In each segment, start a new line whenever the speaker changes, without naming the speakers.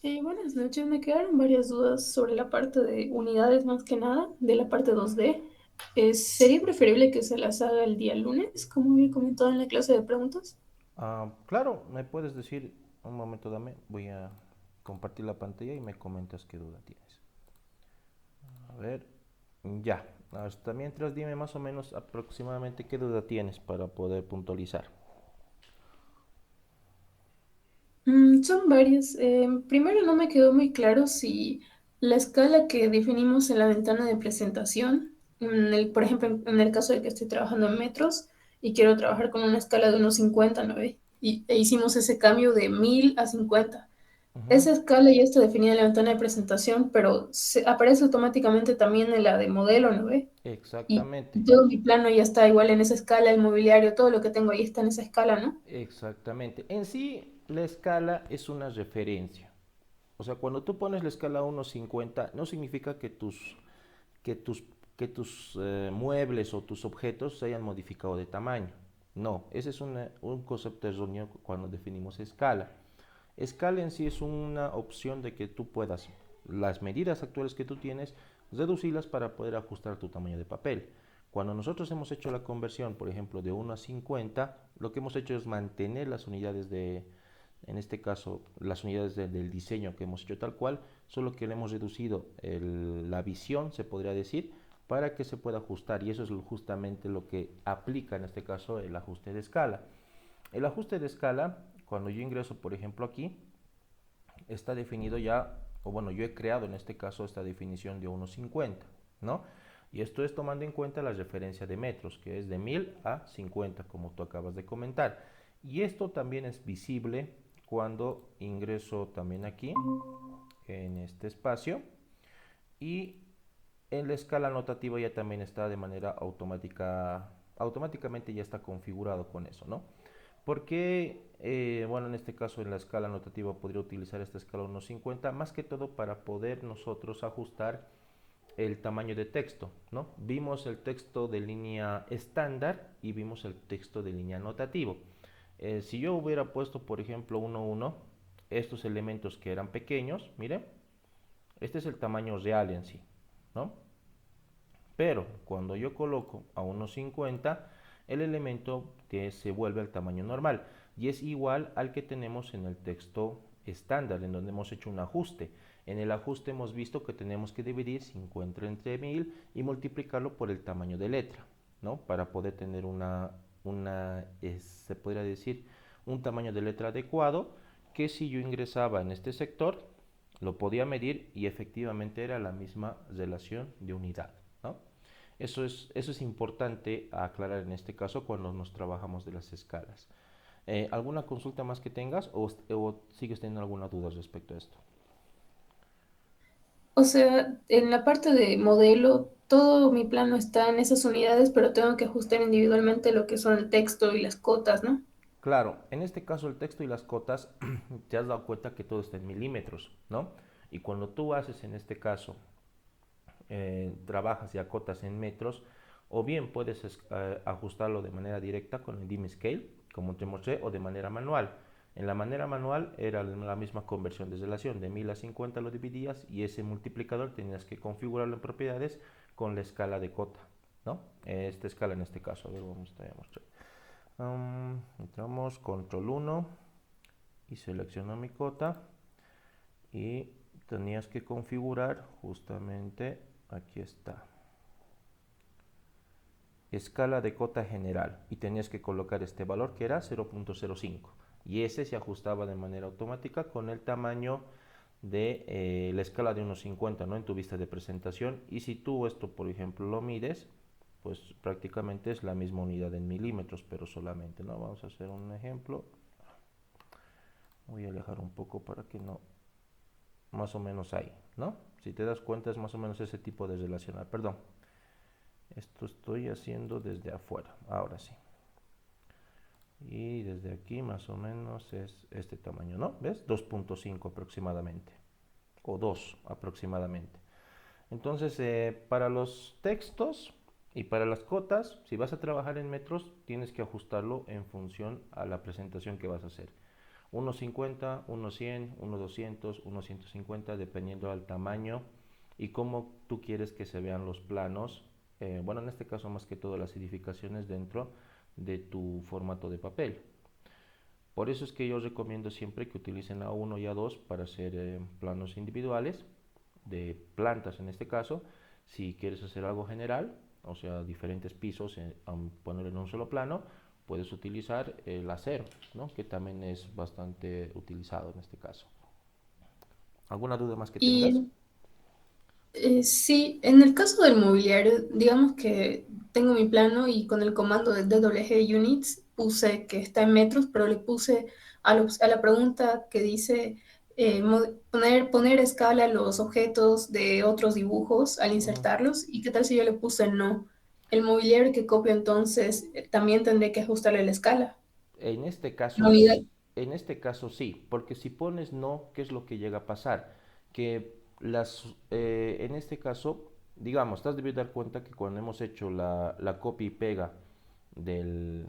Buenas noches, me quedaron varias dudas sobre la parte de unidades más que nada, de la parte 2D. ¿Sería preferible que se las haga el día lunes, como había comentado en la clase de preguntas?
Claro, me puedes decir, un momento dame, voy a compartir la pantalla y me comentas qué duda tienes. A ver, ya, hasta mientras dime más o menos aproximadamente qué duda tienes para poder puntualizar.
Son varias. Primero, no me quedó muy claro si la escala que definimos en la ventana de presentación, por ejemplo, en el caso de que estoy trabajando en metros y quiero trabajar con una escala de unos 50, ¿no ve? E hicimos ese cambio de 1000 a 50.
Ujú.
Esa escala ya está definida en la ventana de presentación, pero aparece automáticamente también en la de modelo, ¿no ve? Y
Exactamente,
todo mi plano ya está igual en esa escala, el mobiliario, todo lo que tengo ahí está en esa escala, ¿no?
exactamente. En sí, la escala es una referencia. O sea, cuando tú pones la escala 1:50, no significa que tus, que tus muebles o tus objetos se hayan modificado de tamaño. No, ese es un concepto erróneo cuando definimos escala. Escala en sí es una opción de que tú puedas, las medidas actuales que tú tienes, reducirlas para poder ajustar tu tamaño de papel. Cuando nosotros hemos hecho la conversión, por ejemplo, de 1:50, lo que hemos hecho es mantener las unidades en este caso, las unidades del diseño que hemos hecho tal cual, solo que le hemos reducido la visión, se podría decir, para que se pueda ajustar. Y eso es justamente lo que aplica en este caso el ajuste de escala. El ajuste de escala, cuando yo ingreso, por ejemplo, aquí, está definido ya, o bueno, yo he creado en este caso esta definición de 1:50, ¿no? Y esto es tomando en cuenta la referencia de metros, que es de 1000 a 50, como tú acabas de comentar. Y esto también es visible cuando ingreso también aquí, en este espacio, y en la escala notativa ya también está de manera automática, automáticamente ya está configurado con eso, ¿no? Porque, bueno, en este caso en la escala notativa podría utilizar esta escala 1:50, más que todo para poder nosotros ajustar el tamaño de texto, ¿no? Vimos el texto de línea estándar y vimos el texto de línea notativo. Si yo hubiera puesto, por ejemplo, 1:1, estos elementos que eran pequeños, mire, este es el tamaño real en sí, ¿no? Pero cuando yo coloco a 1:50, el elemento que se vuelve al tamaño normal y es igual al que tenemos en el texto estándar, en donde hemos hecho un ajuste. En el ajuste hemos visto que tenemos que dividir 50 entre 1000 y multiplicarlo por el tamaño de letra, ¿no? Para poder tener se podría decir, un tamaño de letra adecuado, que si yo ingresaba en este sector, lo podía medir y efectivamente era la misma relación de unidad, ¿no? Eso es importante aclarar en este caso cuando nos trabajamos de las escalas. ¿Alguna consulta más que tengas o sigues teniendo alguna duda respecto a esto?
O sea, en la parte de modelo, todo mi plano está en esas unidades, pero tengo que ajustar individualmente lo que son el texto y las cotas, ¿no?
Claro, en este caso el texto y las cotas, te has dado cuenta que todo está en milímetros, ¿no? Y cuando tú haces en este caso, trabajas y acotas en metros, o bien puedes ajustarlo de manera directa con el dim scale, como te mostré, o de manera manual. En la manera manual era la misma conversión de relación, de 1000 a 50 lo dividías y ese multiplicador tenías que configurarlo en propiedades con la escala de cota, ¿no? Esta escala en este caso, a ver, vamos a mostrar. Entramos control 1 y selecciono mi cota y tenías que configurar justamente, aquí está, escala de cota general y tenías que colocar este valor que era 0.05 y ese se ajustaba de manera automática con el tamaño de la escala de 1:50, ¿no? En tu vista de presentación, y si tú esto por ejemplo lo mides, pues prácticamente es la misma unidad en milímetros, pero solamente, ¿no? Vamos a hacer un ejemplo, voy a alejar un poco para que no, más o menos ahí, ¿no? Si te das cuenta es más o menos ese tipo de relacional, perdón, esto estoy haciendo desde afuera, ahora sí. Y desde aquí más o menos es este tamaño, ¿no? ¿Ves? 2.5 aproximadamente, o 2 aproximadamente. Entonces, para los textos y para las cotas, si vas a trabajar en metros, tienes que ajustarlo en función a la presentación que vas a hacer. 1,50, 1,100, 1,200, 1,150, dependiendo del tamaño y cómo tú quieres que se vean los planos. Bueno, en este caso más que todo las edificaciones dentro de tu formato de papel. Por eso es que yo recomiendo siempre que utilicen A1 y A2 para hacer planos individuales, de plantas en este caso. Si quieres hacer algo general, o sea, diferentes pisos, ponerlo en un solo plano, puedes utilizar el acero, ¿no? Que también es bastante utilizado en este caso. ¿Alguna duda más que tengas?
Y sí, en el caso del mobiliario, digamos que tengo mi plano y con el comando de DWG Units puse que está en metros, pero le puse a la pregunta que dice poner a escala los objetos de otros dibujos al
Ujú.
insertarlos. ¿Y qué tal si yo le puse no? El mobiliario que copio entonces también tendré que ajustarle la escala.
En este
La
caso,
unidad.
en este caso sí, porque si pones no, ¿qué es lo que llega a pasar? Que en este caso, digamos, te has debido dar cuenta que cuando hemos hecho la copia y pega del,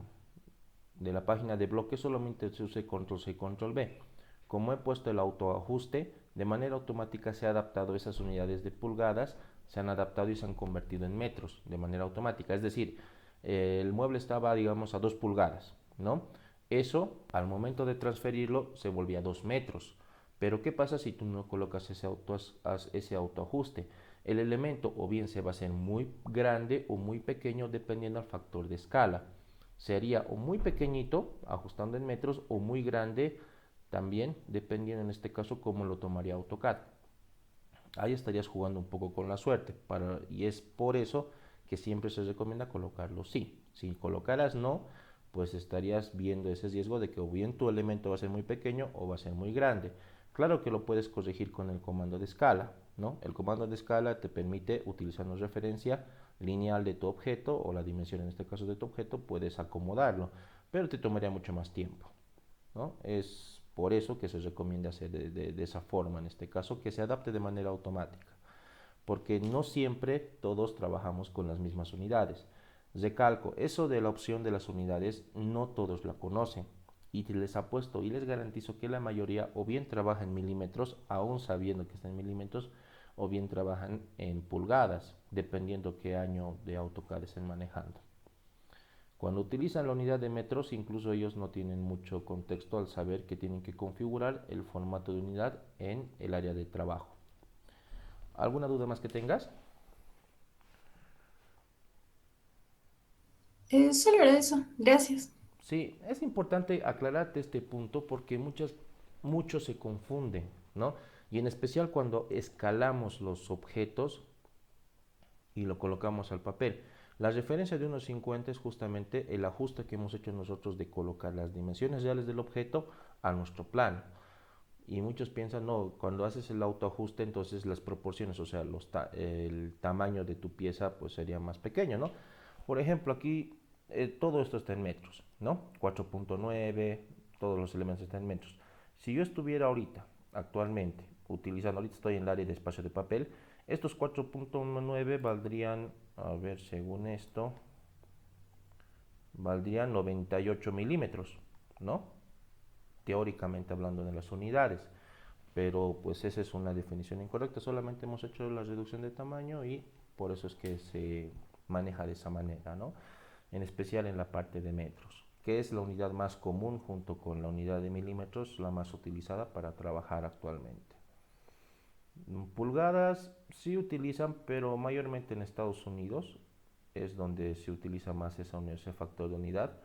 de la página de bloque solamente se usa control C y control B. Como he puesto el autoajuste, de manera automática se ha adaptado esas unidades de pulgadas, se han adaptado y se han convertido en metros de manera automática. Es decir, el mueble estaba, digamos, a 2 pulgadas, ¿no? Eso, al momento de transferirlo, se volvía a 2 metros. Pero ¿qué pasa si tú no colocas ese autoajuste? El elemento o bien se va a hacer muy grande o muy pequeño dependiendo del factor de escala. Sería o muy pequeñito, ajustando en metros, o muy grande también, dependiendo en este caso cómo lo tomaría AutoCAD. Ahí estarías jugando un poco con la suerte y es por eso que siempre se recomienda colocarlo sí. Si colocaras no, pues estarías viendo ese riesgo de que o bien tu elemento va a ser muy pequeño o va a ser muy grande. Claro que lo puedes corregir con el comando de escala, ¿no? El comando de escala te permite, utilizando referencia lineal de tu objeto o la dimensión en este caso de tu objeto, puedes acomodarlo, pero te tomaría mucho más tiempo, ¿no? Es por eso que se recomienda hacer de esa forma, en este caso, que se adapte de manera automática, porque no siempre todos trabajamos con las mismas unidades. Recalco, eso de la opción de las unidades, no todos la conocen. Y les apuesto y les garantizo que la mayoría o bien trabaja en milímetros, aún sabiendo que está en milímetros, o bien trabajan en pulgadas, dependiendo qué año de AutoCAD estén manejando. Cuando utilizan la unidad de metros, incluso ellos no tienen mucho contexto al saber que tienen que configurar el formato de unidad en el área de trabajo. ¿Alguna duda más que tengas?
Solo era eso. Gracias.
Sí, es importante aclararte este punto porque muchos se confunden, ¿no? Y en especial cuando escalamos los objetos y lo colocamos al papel. La referencia de 1,50 es justamente el ajuste que hemos hecho nosotros de colocar las dimensiones reales del objeto a nuestro plano. Y muchos piensan, no, cuando haces el autoajuste, entonces las proporciones, o sea, el tamaño de tu pieza, pues sería más pequeño, ¿no? Por ejemplo, aquí todo esto está en metros, ¿no? 4,9, todos los elementos están en metros. Si yo estuviera ahorita, actualmente, utilizando, ahorita estoy en el área de espacio de papel, estos 4,9 valdrían, a ver, según esto, valdrían 98 milímetros, ¿no? Teóricamente hablando de las unidades, pero pues esa es una definición incorrecta, solamente hemos hecho la reducción de tamaño y por eso es que se maneja de esa manera, ¿no? En especial en la parte de metros, que es la unidad más común junto con la unidad de milímetros, la más utilizada para trabajar actualmente. Pulgadas sí utilizan, pero mayormente en Estados Unidos es donde se utiliza más ese factor de unidad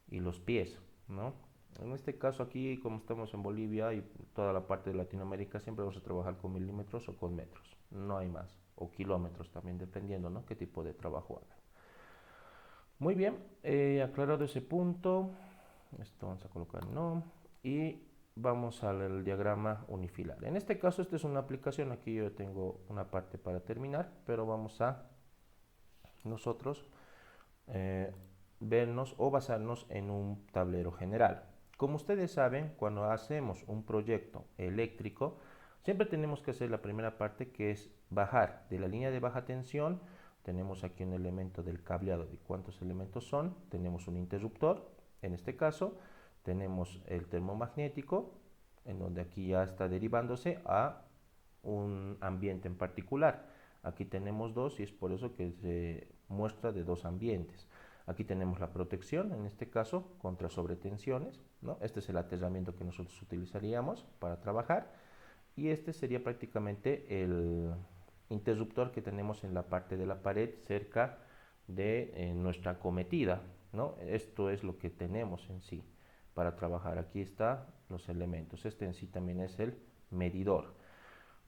y los pies, ¿no? En este caso aquí, como estamos en Bolivia y toda la parte de Latinoamérica, siempre vamos a trabajar con milímetros o con metros, no hay más, o kilómetros también, dependiendo, ¿no? Qué tipo de trabajo haga. Muy bien, aclarado ese punto, esto vamos a colocar no, y vamos al diagrama unifilar. En este caso, esta es una aplicación, aquí yo tengo una parte para terminar, pero vamos a nosotros eh, vernos o basarnos en un tablero general. Como ustedes saben, cuando hacemos un proyecto eléctrico, siempre tenemos que hacer la primera parte, que es bajar de la línea de baja tensión. Tenemos aquí un elemento del cableado de cuántos elementos son. Tenemos un interruptor, en este caso. Tenemos el termomagnético, en donde aquí ya está derivándose a un ambiente en particular. Aquí tenemos dos y es por eso que se muestra de dos ambientes. Aquí tenemos la protección, en este caso, contra sobretensiones, ¿no? Este es el aterramiento que nosotros utilizaríamos para trabajar y este sería prácticamente el interruptor que tenemos en la parte de la pared cerca de nuestra acometida, ¿no? Esto es lo que tenemos en sí para trabajar. Aquí están los elementos. Este en sí también es el medidor.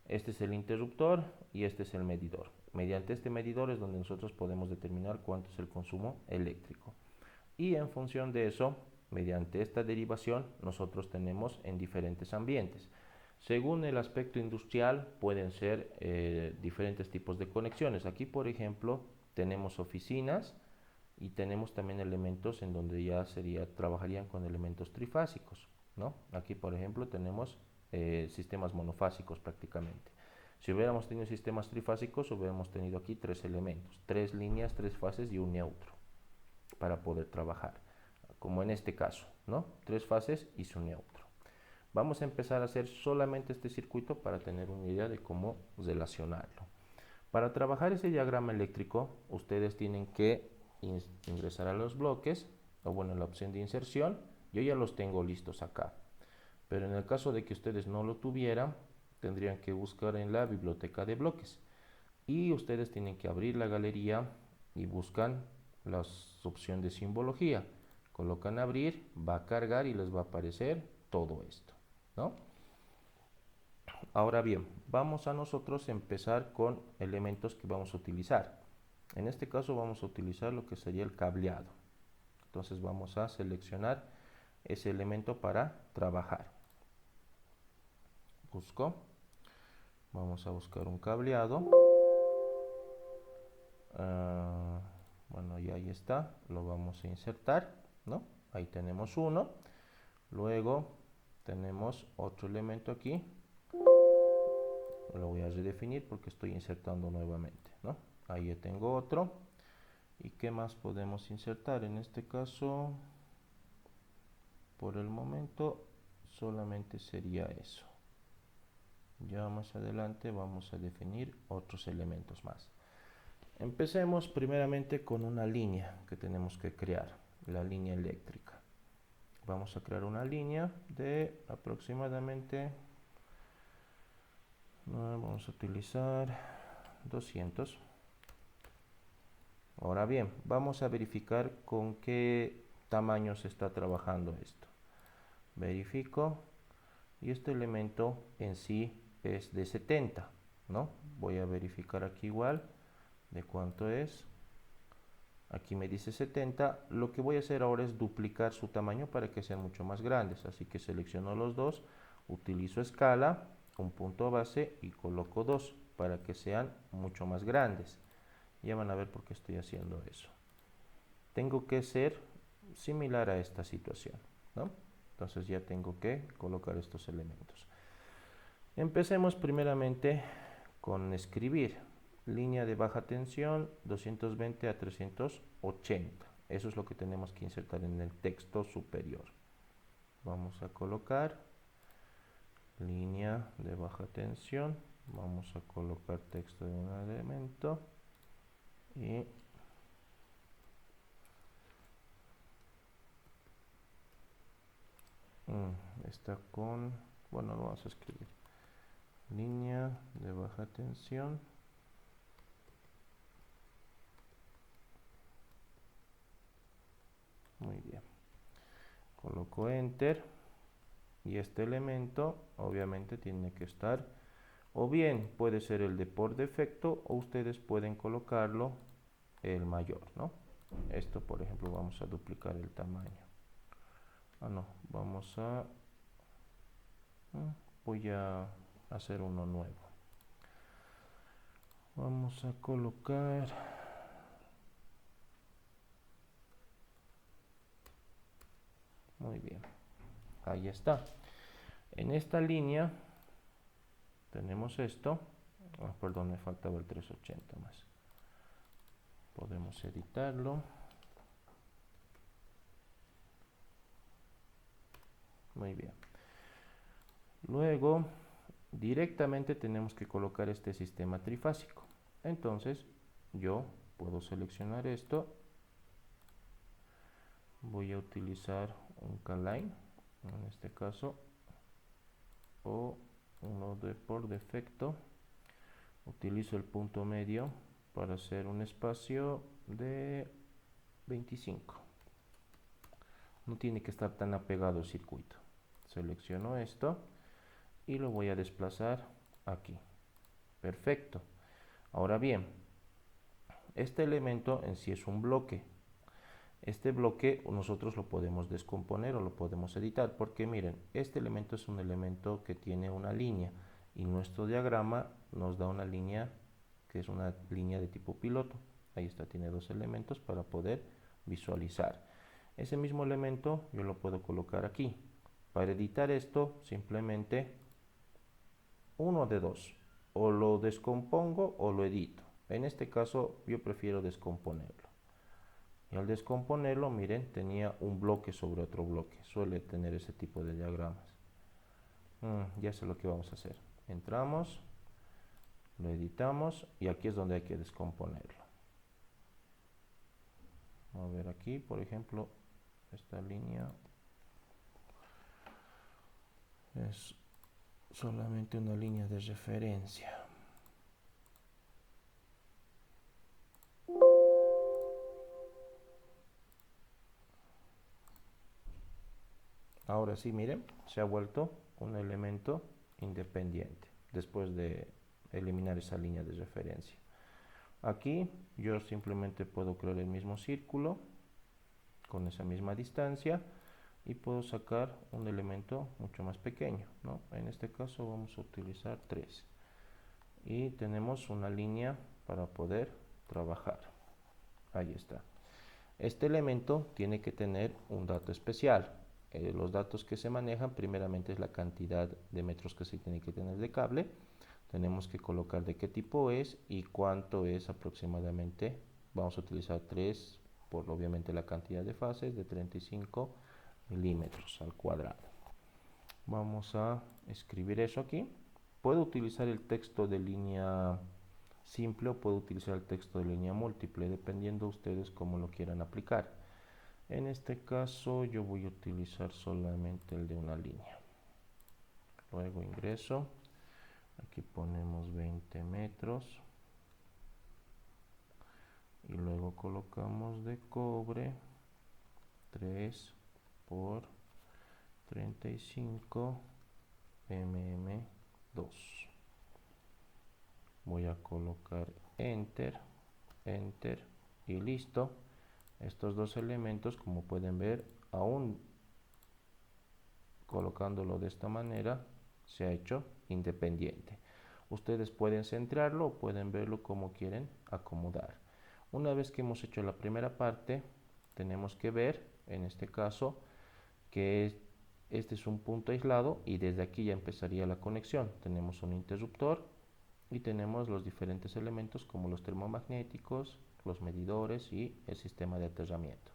Este es el interruptor y este es el medidor. Mediante este medidor es donde nosotros podemos determinar cuánto es el consumo eléctrico. Y en función de eso, mediante esta derivación, nosotros tenemos en diferentes ambientes. Según el aspecto industrial, pueden ser diferentes tipos de conexiones. Aquí, por ejemplo, tenemos oficinas y tenemos también elementos en donde ya trabajarían con elementos trifásicos, ¿no? Aquí, por ejemplo, tenemos sistemas monofásicos prácticamente. Si hubiéramos tenido sistemas trifásicos, hubiéramos tenido aquí tres elementos, tres líneas, tres fases y un neutro para poder trabajar, como en este caso, ¿no? Tres fases y su neutro. Vamos a empezar a hacer solamente este circuito para tener una idea de cómo relacionarlo. Para trabajar ese diagrama eléctrico, ustedes tienen que ingresar a los bloques, o bueno, en la opción de inserción. Yo ya los tengo listos acá, pero en el caso de que ustedes no lo tuvieran, tendrían que buscar en la biblioteca de bloques y ustedes tienen que abrir la galería y buscan la opción de simbología, colocan abrir, va a cargar y les va a aparecer todo esto, ¿no? Ahora bien, vamos a nosotros empezar con elementos que vamos a utilizar. En este caso vamos a utilizar lo que sería el cableado. Entonces vamos a seleccionar ese elemento para trabajar. Busco, vamos a buscar un cableado. Bueno, y ahí está, lo vamos a insertar, ¿no? Ahí tenemos uno. Luego tenemos otro elemento aquí, lo voy a redefinir porque estoy insertando nuevamente, ¿no? Ahí ya tengo otro. ¿Y qué más podemos insertar? En este caso, por el momento, solamente sería eso. Ya más adelante vamos a definir otros elementos más. Empecemos primeramente con una línea que tenemos que crear, la línea eléctrica. Vamos a crear una línea de aproximadamente, vamos a utilizar 200. Ahora bien, vamos a verificar con qué tamaño se está trabajando esto. Verifico y este elemento en sí es de 70, ¿no? Voy a verificar aquí igual de cuánto es. Aquí me dice 70. Lo que voy a hacer ahora es duplicar su tamaño para que sean mucho más grandes. Así que selecciono los dos, utilizo escala, un punto base y coloco 2 para que sean mucho más grandes. Ya van a ver por qué estoy haciendo eso. Tengo que ser similar a esta situación, ¿no? Entonces ya tengo que colocar estos elementos. Empecemos primeramente con escribir. Línea de baja tensión 220 a 380. Eso es lo que tenemos que insertar en el texto superior. Vamos a colocar línea de baja tensión. Vamos a colocar texto de un elemento. Y está con, bueno, lo vamos a escribir. Línea de baja tensión. Muy bien. Coloco enter y este elemento obviamente tiene que estar, o bien puede ser el de por defecto o ustedes pueden colocarlo el mayor, ¿no? Esto por ejemplo vamos a duplicar el tamaño. No, vamos a, voy a hacer uno nuevo. Vamos a colocar, muy bien, ahí está. En esta línea tenemos esto, perdón, me faltaba el 380 más. Podemos editarlo. Muy bien. Luego, directamente tenemos que colocar este sistema trifásico. Entonces, yo puedo seleccionar esto. Voy a utilizar un K-line, en este caso, o uno de por defecto. Utilizo el punto medio para hacer un espacio de 25. No tiene que estar tan apegado el circuito. Selecciono esto y lo voy a desplazar aquí. Perfecto. Ahora bien, este elemento en sí es un bloque. Este bloque nosotros lo podemos descomponer o lo podemos editar, porque miren, este elemento es un elemento que tiene una línea y nuestro diagrama nos da una línea que es una línea de tipo piloto. Ahí está, tiene dos elementos para poder visualizar. Ese mismo elemento yo lo puedo colocar aquí. Para editar esto, simplemente uno de dos, o lo descompongo o lo edito. En este caso yo prefiero descomponerlo. Y al descomponerlo, miren, tenía un bloque sobre otro bloque. Suele tener ese tipo de diagramas. Ya sé lo que vamos a hacer. Entramos, lo editamos y aquí es donde hay que descomponerlo. A ver aquí, por ejemplo, esta línea es solamente una línea de referencia. Ahora sí, miren, se ha vuelto un elemento independiente después de eliminar esa línea de referencia. Aquí yo simplemente puedo crear el mismo círculo con esa misma distancia y puedo sacar un elemento mucho más pequeño, ¿no? En este caso vamos a utilizar 3 y tenemos una línea para poder trabajar. Ahí está. Este elemento tiene que tener un dato especial. Los datos que se manejan primeramente es la cantidad de metros que se tiene que tener de cable. Tenemos que colocar de qué tipo es y cuánto es aproximadamente. Vamos a utilizar 3 por obviamente la cantidad de fases de 35 milímetros al cuadrado. Vamos a escribir eso aquí. Puedo utilizar el texto de línea simple o puedo utilizar el texto de línea múltiple, dependiendo ustedes cómo lo quieran aplicar. En este caso yo voy a utilizar solamente el de una línea. Luego ingreso, aquí ponemos 20 metros y luego colocamos de cobre 3 por 35 mm2. Voy a colocar enter, enter y listo. Estos dos elementos, como pueden ver, aún colocándolo de esta manera, se ha hecho independiente. Ustedes pueden centrarlo o pueden verlo como quieren acomodar. Una vez que hemos hecho la primera parte, tenemos que ver, en este caso, que este es un punto aislado y desde aquí ya empezaría la conexión. Tenemos un interruptor y tenemos los diferentes elementos como los termomagnéticos, los medidores y el sistema de aterramiento.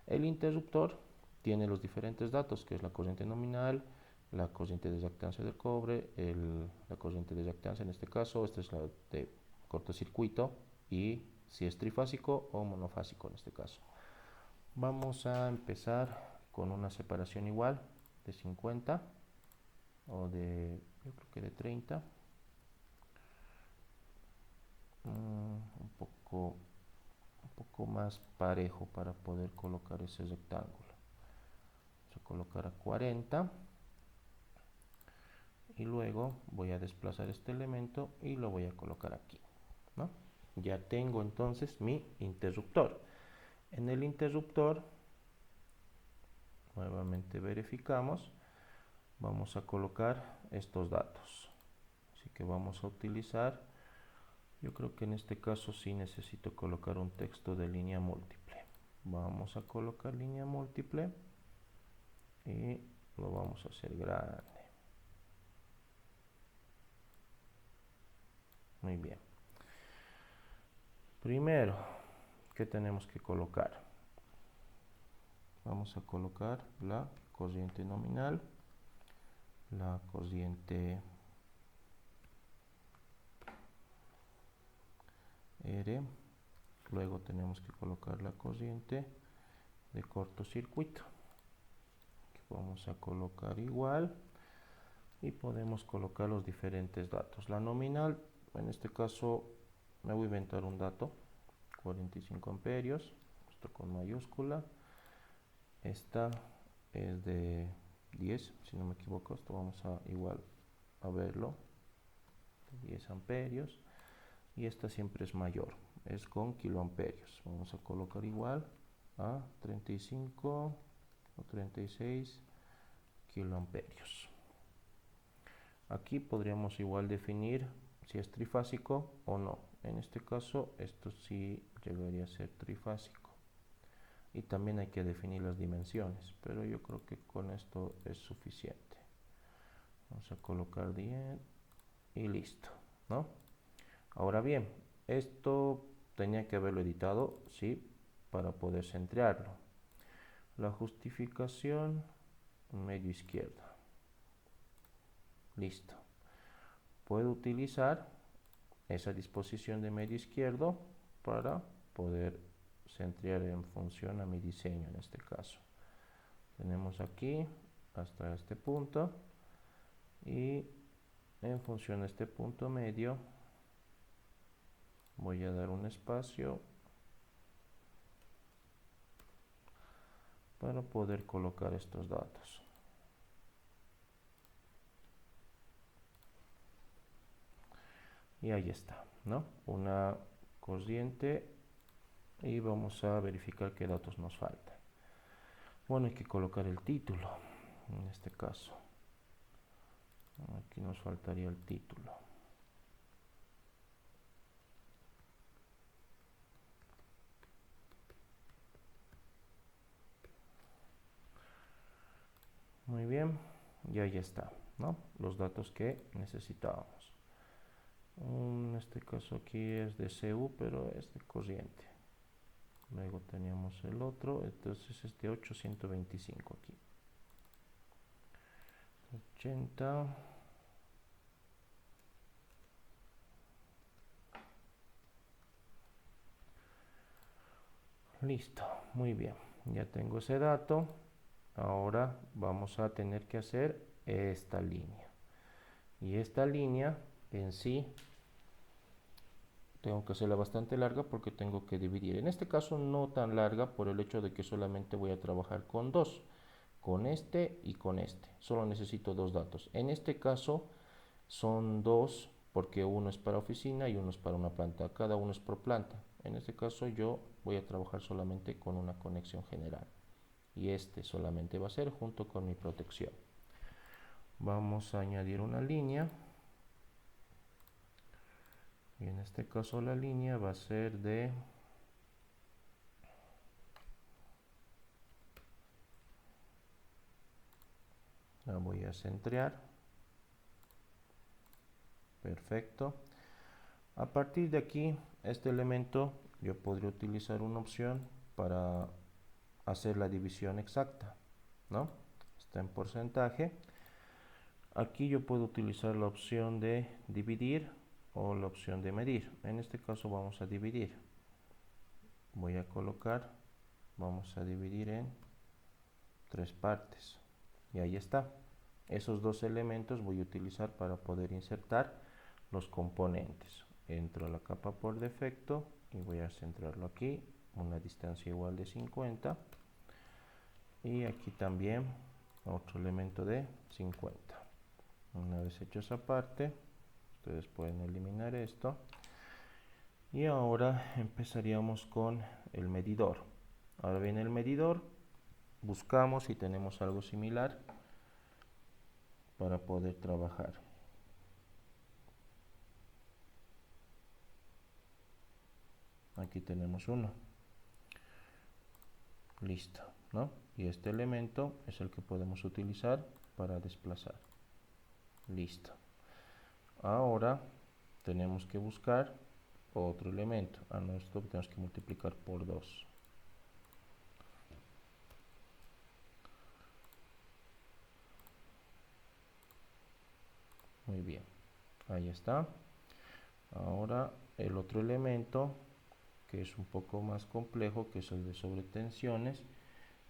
El interruptor tiene los diferentes datos, que es la corriente nominal, la corriente de reactancia del cobre, la corriente de reactancia en este caso, esta es la de cortocircuito y si es trifásico o monofásico en este caso. Vamos a empezar con una separación igual de 50 o de, yo creo que de 30. Un poco más parejo para poder colocar ese rectángulo. Vamos a colocar a 40 y luego voy a desplazar este elemento y lo voy a colocar aquí, ¿no? Ya tengo entonces mi interruptor. En el interruptor nuevamente verificamos, vamos a colocar estos datos, así que vamos a utilizar, yo creo que en este caso sí necesito colocar un texto de línea múltiple. Vamos a colocar línea múltiple y lo vamos a hacer grande. Muy bien. Primero, ¿qué tenemos que colocar? Vamos a colocar la corriente nominal, la corriente R, luego tenemos que colocar la corriente de cortocircuito, que vamos a colocar igual, y podemos colocar los diferentes datos. La nominal, en este caso me voy a inventar un dato, 45 amperios, esto con mayúscula. Esta es de 10, si no me equivoco. Esto vamos a igual a verlo, 10 amperios, y esta siempre es mayor, es con kiloamperios. Vamos a colocar igual a 35 o 36 kiloamperios. Aquí podríamos igual definir si es trifásico o no. En este caso esto sí llegaría a ser trifásico, y también hay que definir las dimensiones, pero yo creo que con esto es suficiente. Vamos a colocar 10 y listo, ¿no? Ahora bien, esto tenía que haberlo editado, sí, para poder centrarlo. La justificación, medio izquierdo. Listo. Puedo utilizar esa disposición de medio izquierdo para poder centrar en función a mi diseño en este caso. Tenemos aquí hasta este punto, y en función a este punto medio voy a dar un espacio para poder colocar estos datos. Y ahí está, ¿no? Una corriente, y vamos a verificar qué datos nos faltan. Bueno, hay que colocar el título, en este caso. Aquí nos faltaría el título. Muy bien, y ahí está, ¿no? Los datos que necesitábamos. En este caso aquí es de CU, pero es de corriente. Luego teníamos el otro, entonces es de 825 aquí. 80. Listo, muy bien. Ya tengo ese dato. Ahora vamos a tener que hacer esta línea. Y esta línea en sí tengo que hacerla bastante larga porque tengo que dividir. En este caso no tan larga por el hecho de que solamente voy a trabajar con dos. Con este y con este. Solo necesito dos datos. En este caso son dos porque uno es para oficina y uno es para una planta. Cada uno es por planta. En este caso yo voy a trabajar solamente con una conexión general. Y este solamente va a ser junto con mi protección. Vamos a añadir una línea. Y en este caso la línea va a ser de la voy a centrar. Perfecto. A partir de aquí, este elemento yo podría utilizar una opción para hacer la división exacta, ¿no? Está en porcentaje. Aquí yo puedo utilizar la opción de dividir o la opción de medir. En este caso vamos a dividir. Voy a colocar, vamos a dividir en tres partes. Y ahí está. Esos dos elementos voy a utilizar para poder insertar los componentes. Entro a la capa por defecto y voy a centrarlo aquí, una distancia igual de 50. Y aquí también otro elemento de 50. Una vez hecho esa parte, ustedes pueden eliminar esto. Y ahora empezaríamos con el medidor. Ahora viene el medidor, buscamos si tenemos algo similar para poder trabajar. Aquí tenemos uno. Listo, ¿no? Y este elemento es el que podemos utilizar para desplazar. Listo. Ahora tenemos que buscar otro elemento. A esto tenemos que multiplicar por 2. Ahí está. Ahora el otro elemento, que es un poco más complejo, que es el de sobretensiones,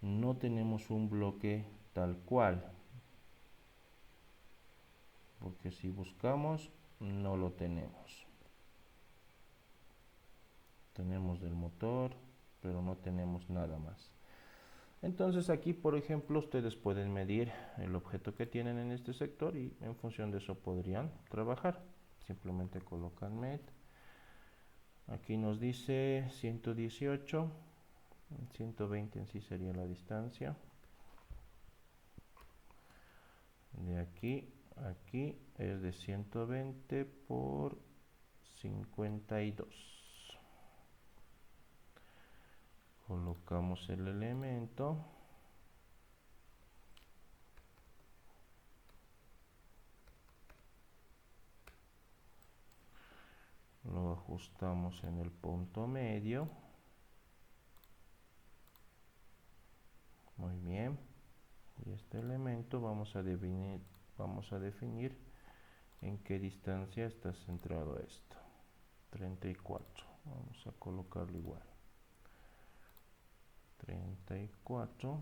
no tenemos un bloque tal cual, porque si buscamos no lo tenemos. Tenemos del motor, pero no tenemos nada más. Entonces aquí, por ejemplo, ustedes pueden medir el objeto que tienen en este sector y en función de eso podrían trabajar. Simplemente colocan MET. Aquí nos dice 118, 120 en sí sería la distancia. De aquí a aquí es de 120 por 52. Colocamos el elemento. Lo ajustamos en el punto medio. Muy bien. Y este elemento vamos a definir en qué distancia está centrado esto. 34. Vamos a colocarlo igual. 34.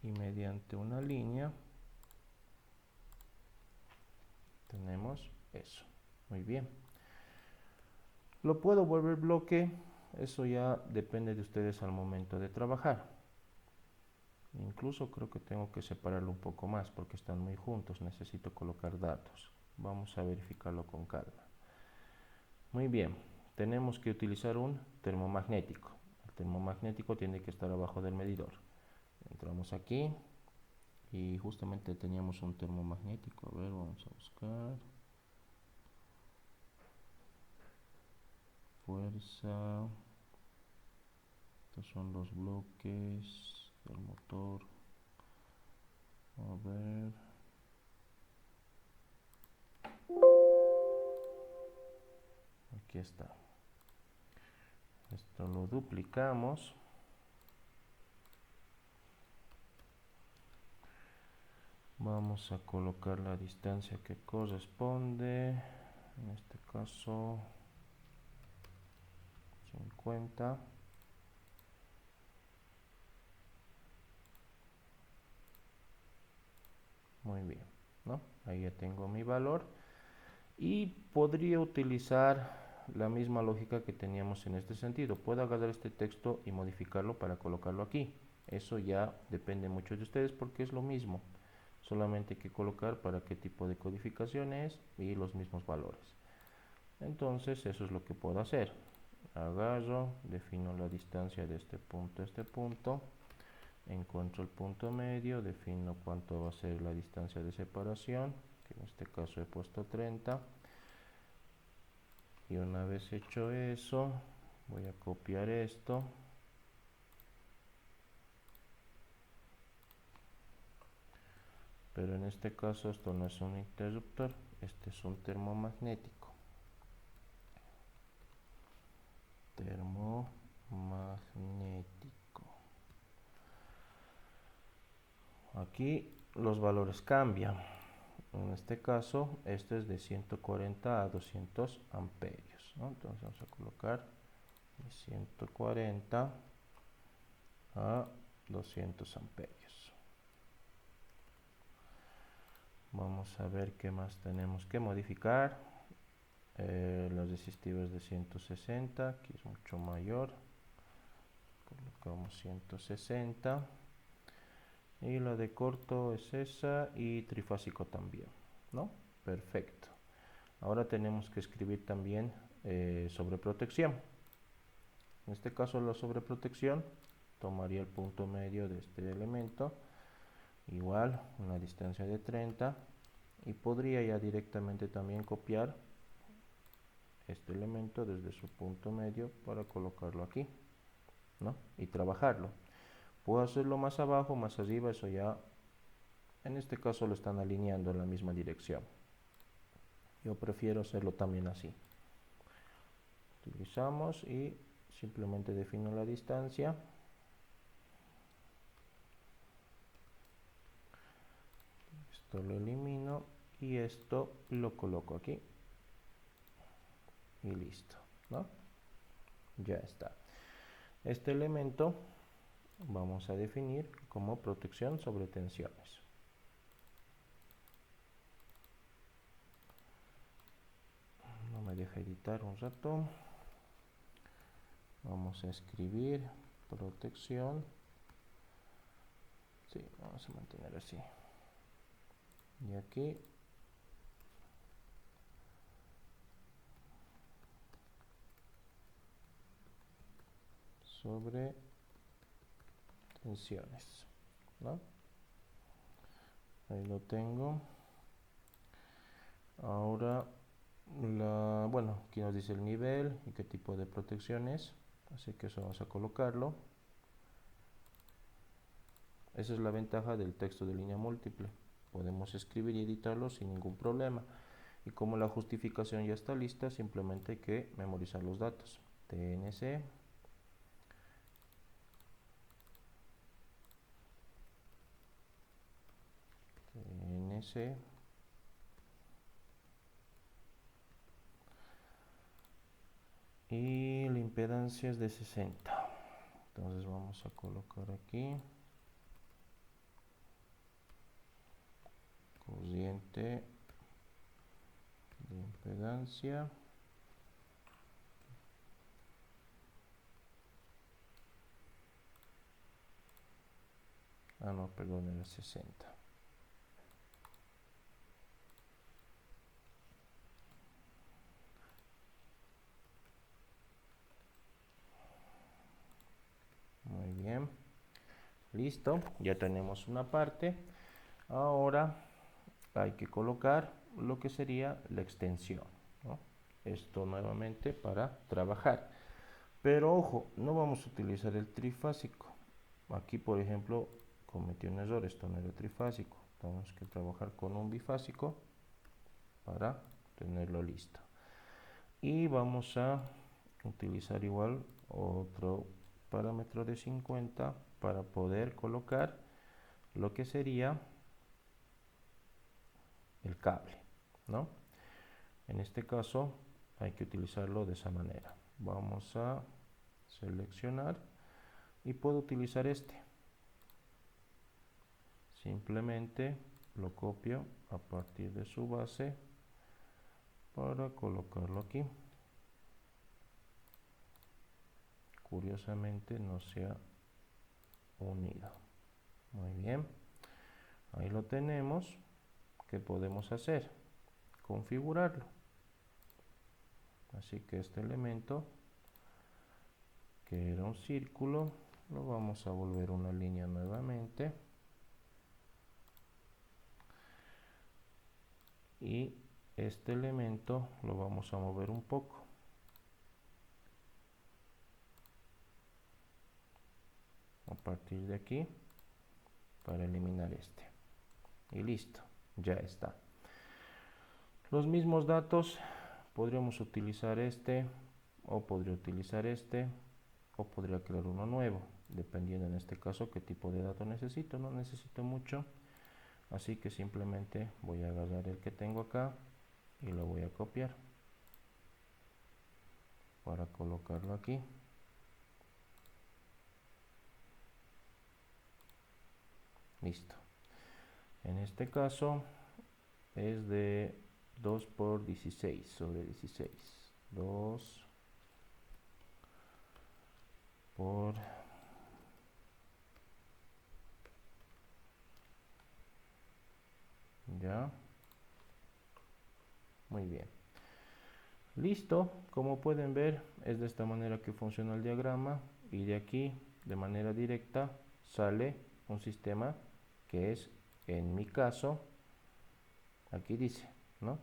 Y mediante una línea tenemos eso. Muy bien. Lo puedo volver bloque. Eso ya depende de ustedes al momento de trabajar. Incluso creo que tengo que separarlo un poco más porque están muy juntos. Necesito colocar datos. Vamos a verificarlo con calma. Muy bien. Tenemos que utilizar un termomagnético. El termomagnético tiene que estar abajo del medidor. Entramos aquí y justamente teníamos un termomagnético. A ver, vamos a buscar. Fuerza. Estos son los bloques del motor. A ver. Aquí está. Esto lo duplicamos. Vamos a colocar la distancia que corresponde. En este caso 50. Muy bien, ¿no? Ahí ya tengo mi valor. Y podría utilizar la misma lógica que teníamos en este sentido. Puedo agarrar este texto y modificarlo para colocarlo aquí. Eso ya depende mucho de ustedes porque es lo mismo. Solamente hay que colocar para qué tipo de codificación es y los mismos valores. Entonces eso es lo que puedo hacer. Agarro, defino la distancia de este punto a este punto. Encuentro el punto medio, defino cuánto va a ser la distancia de separación, que en este caso he puesto 30. Y una vez hecho eso, voy a copiar esto. Pero en este caso esto no es un interruptor, este es un termomagnético. Termomagnético. Aquí los valores cambian. En este caso, este es de 140 a 200 amperios, ¿no? Entonces vamos a colocar de 140 a 200 amperios. Vamos a ver qué más tenemos que modificar. Las resistivas de 160, aquí es mucho mayor. Colocamos 160. Y la de corto es esa y trifásico también, ¿no? Perfecto. Ahora tenemos que escribir también sobreprotección. En este caso la sobreprotección tomaría el punto medio de este elemento, igual una distancia de 30, y podría ya directamente también copiar este elemento desde su punto medio para colocarlo aquí, ¿no? Y trabajarlo. Puedo hacerlo más abajo, más arriba, eso ya en este caso lo están alineando en la misma dirección. Yo prefiero hacerlo también así. Utilizamos y simplemente defino la distancia. Esto lo elimino y esto lo coloco aquí y listo, ¿no? Ya está. Este elemento vamos a definir como protección sobre tensiones. No me deja editar un rato. Vamos a escribir protección. Sí, vamos a mantener así. Y aquí sobre tensiones, ¿no? Ahí lo tengo. Ahora, bueno, aquí nos dice el nivel y qué tipo de protección es, así que eso vamos a colocarlo. Esa es la ventaja del texto de línea múltiple. Podemos escribir y editarlo sin ningún problema. Y como la justificación ya está lista, simplemente hay que memorizar los datos. TNC, TNC, y la impedancia es de 60. Entonces vamos a colocar aquí cociente de impedancia. Ah, no, perdón, era 60. Muy bien. Listo, ya tenemos una parte. Ahora hay que colocar lo que sería la extensión, ¿no? Esto nuevamente para trabajar. Pero ojo, no vamos a utilizar el trifásico. Aquí, por ejemplo, cometí un error, esto no era trifásico. Tenemos que trabajar con un bifásico para tenerlo listo. Y vamos a utilizar igual otro parámetro de 50 para poder colocar lo que sería el cable, ¿no? En este caso hay que utilizarlo de esa manera. Vamos a seleccionar y puedo utilizar este. Simplemente lo copio a partir de su base para colocarlo aquí. Curiosamente no se ha unido. Muy bien. Ahí lo tenemos. ¿Qué podemos hacer? Configurarlo. Así que este elemento, que era un círculo, lo vamos a volver una línea nuevamente. Y este elemento lo vamos a mover un poco. A partir de aquí, para eliminar este. Y listo, ya está. Los mismos datos, podríamos utilizar este, o podría utilizar este, o podría crear uno nuevo, dependiendo en este caso qué tipo de dato necesito. No necesito mucho, así que simplemente voy a agarrar el que tengo acá y lo voy a copiar para colocarlo aquí. Listo. En este caso es de 2 por 16 sobre 16. 2 por ya. Muy bien. Listo, como pueden ver es de esta manera que funciona el diagrama y de aquí de manera directa sale un sistema que es, en mi caso, aquí dice, ¿no?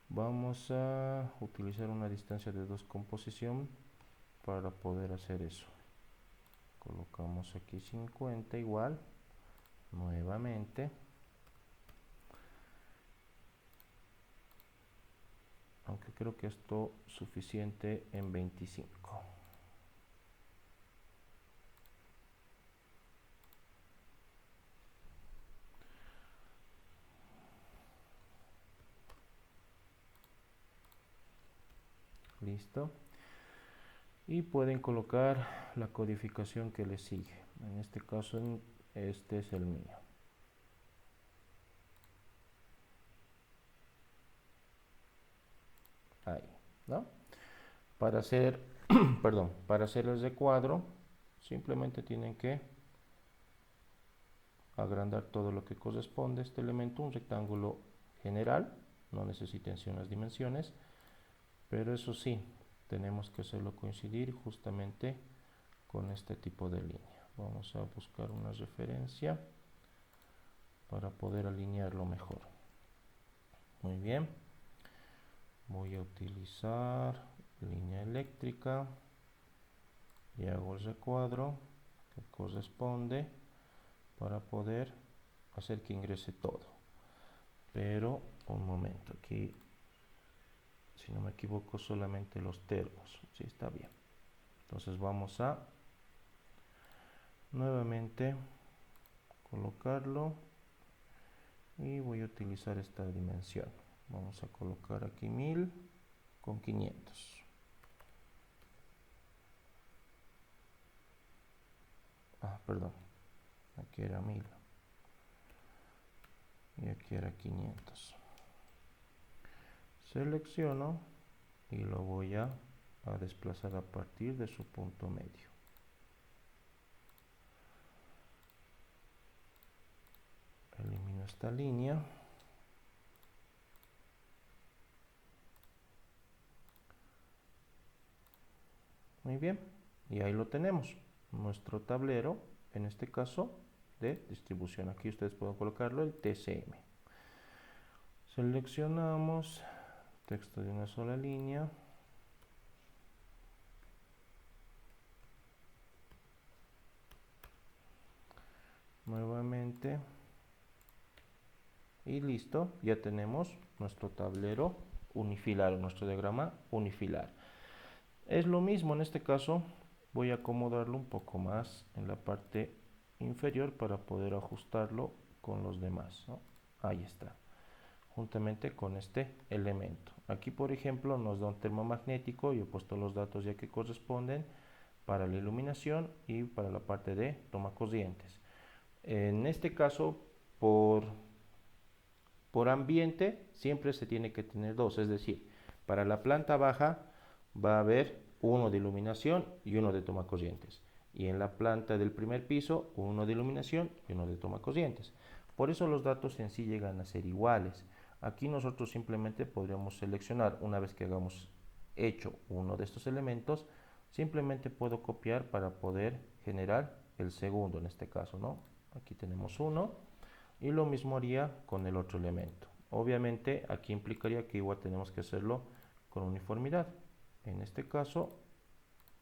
Vamos a utilizar una distancia de 2 composición para poder hacer eso. Colocamos aquí 50 igual, nuevamente. Aunque creo que esto es suficiente en 25. listo. Y pueden colocar la codificación que les sigue. En este caso, este es el mío. Ahí, ¿no? Para hacer, perdón, para hacer el recuadro, simplemente tienen que agrandar todo lo que corresponde a este elemento, un rectángulo general, no necesiten unas dimensiones, pero eso sí, tenemos que hacerlo coincidir justamente con este tipo de línea. Vamos a buscar una referencia para poder alinearlo mejor. Muy bien, voy a utilizar línea eléctrica y hago el recuadro que corresponde para poder hacer que ingrese todo. Pero un momento, aquí si no me equivoco solamente los termos, sí está bien. Entonces vamos a nuevamente colocarlo y voy a utilizar esta dimensión. Vamos a colocar aquí 1000 con 500. Perdón, aquí era 1000 y aquí era 500. Selecciono y lo voy a desplazar a partir de su punto medio. Elimino esta línea. Muy bien, y ahí lo tenemos, nuestro tablero, en este caso de distribución. Aquí ustedes pueden colocarlo el TCM. Seleccionamos texto de una sola línea. Nuevamente. Y listo, ya tenemos nuestro tablero unifilar, nuestro diagrama unifilar. Es lo mismo en este caso, voy a acomodarlo un poco más en la parte inferior para poder ajustarlo con los demás, ¿no? Ahí está, juntamente con este elemento. Aquí por ejemplo nos da un termomagnético, yo he puesto los datos ya que corresponden para la iluminación y para la parte de toma corrientes. En este caso, por ambiente siempre se tiene que tener dos, es decir, para la planta baja va a haber uno de iluminación y uno de toma corrientes. Y en la planta del primer piso, uno de iluminación y uno de toma corrientes. Por eso los datos en sí llegan a ser iguales. Aquí nosotros simplemente podríamos seleccionar, una vez que hagamos hecho uno de estos elementos, simplemente puedo copiar para poder generar el segundo en este caso, ¿no? Aquí tenemos uno y lo mismo haría con el otro elemento. Obviamente aquí implicaría que igual tenemos que hacerlo con uniformidad. En este caso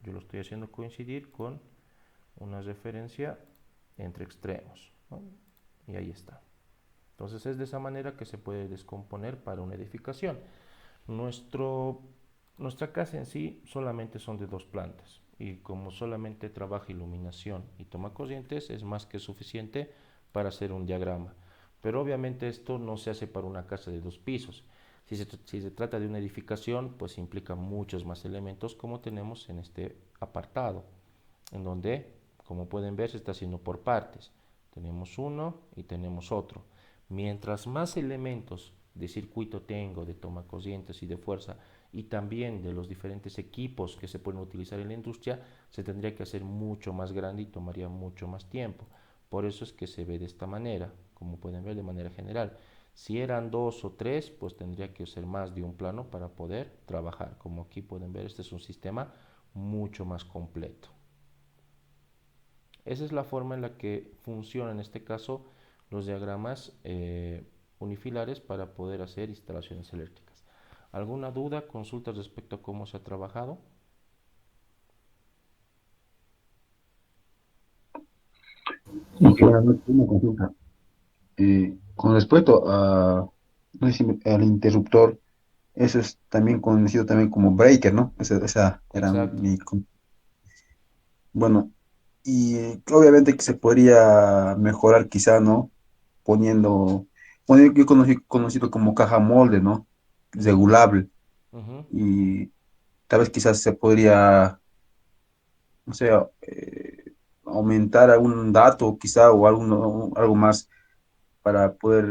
yo lo estoy haciendo coincidir con una referencia entre extremos, ¿no? Y ahí está. Entonces es de esa manera que se puede descomponer para una edificación. Nuestra casa en sí solamente son de dos plantas y como solamente trabaja iluminación y toma corrientes es más que suficiente para hacer un diagrama. Pero obviamente esto no se hace para una casa de dos pisos. Si se trata de una edificación, pues implica muchos más elementos como tenemos en este apartado, en donde, como pueden ver, se está haciendo por partes. Tenemos uno y tenemos otro. Mientras más elementos de circuito tengo, de toma corrientes y de fuerza, y también de los diferentes equipos que se pueden utilizar en la industria, se tendría que hacer mucho más grande y tomaría mucho más tiempo. Por eso es que se ve de esta manera, como pueden ver de manera general. Si eran dos o tres, pues tendría que ser más de un plano para poder trabajar. Como aquí pueden ver, este es un sistema mucho más completo. Esa es la forma en la que funcionan en este caso los diagramas unifilares para poder hacer instalaciones eléctricas. ¿Alguna duda, consulta respecto a cómo se ha trabajado?
Y claro, una consulta. Con respecto a, no sé al interruptor, eso es también conocido también como breaker, ¿no? Esa era
Exacto.
bueno, y obviamente que se podría mejorar quizá, ¿no? Poniendo, bueno, conocido como caja molde, ¿no? Regulable. tal vez quizás se podría, no sé, aumentar algún dato quizá o algo más para poder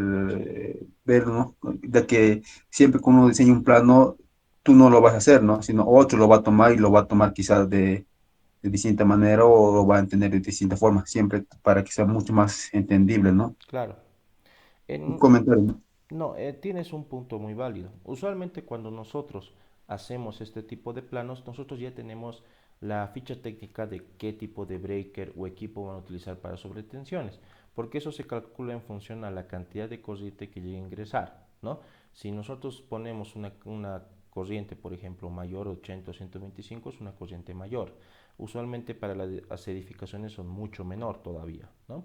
ver, ¿no? De que siempre que uno diseña un plano, tú no lo vas a hacer, ¿no? Sino otro lo va a tomar y lo va a tomar quizás de distinta manera o lo va a entender de distinta forma, siempre para que sea mucho más entendible, ¿no?
Claro.
Un
En,
comentario, ¿no?
no, tienes un punto muy válido. Usualmente cuando nosotros hacemos este tipo de planos, nosotros ya tenemos la ficha técnica de qué tipo de breaker o equipo van a utilizar para sobretensiones, porque eso se calcula en función a la cantidad de corriente que llegue a ingresar, ¿no? Si nosotros ponemos una corriente, por ejemplo, mayor 80 o 125, es una corriente mayor. Usualmente para las edificaciones son mucho menor todavía, ¿no?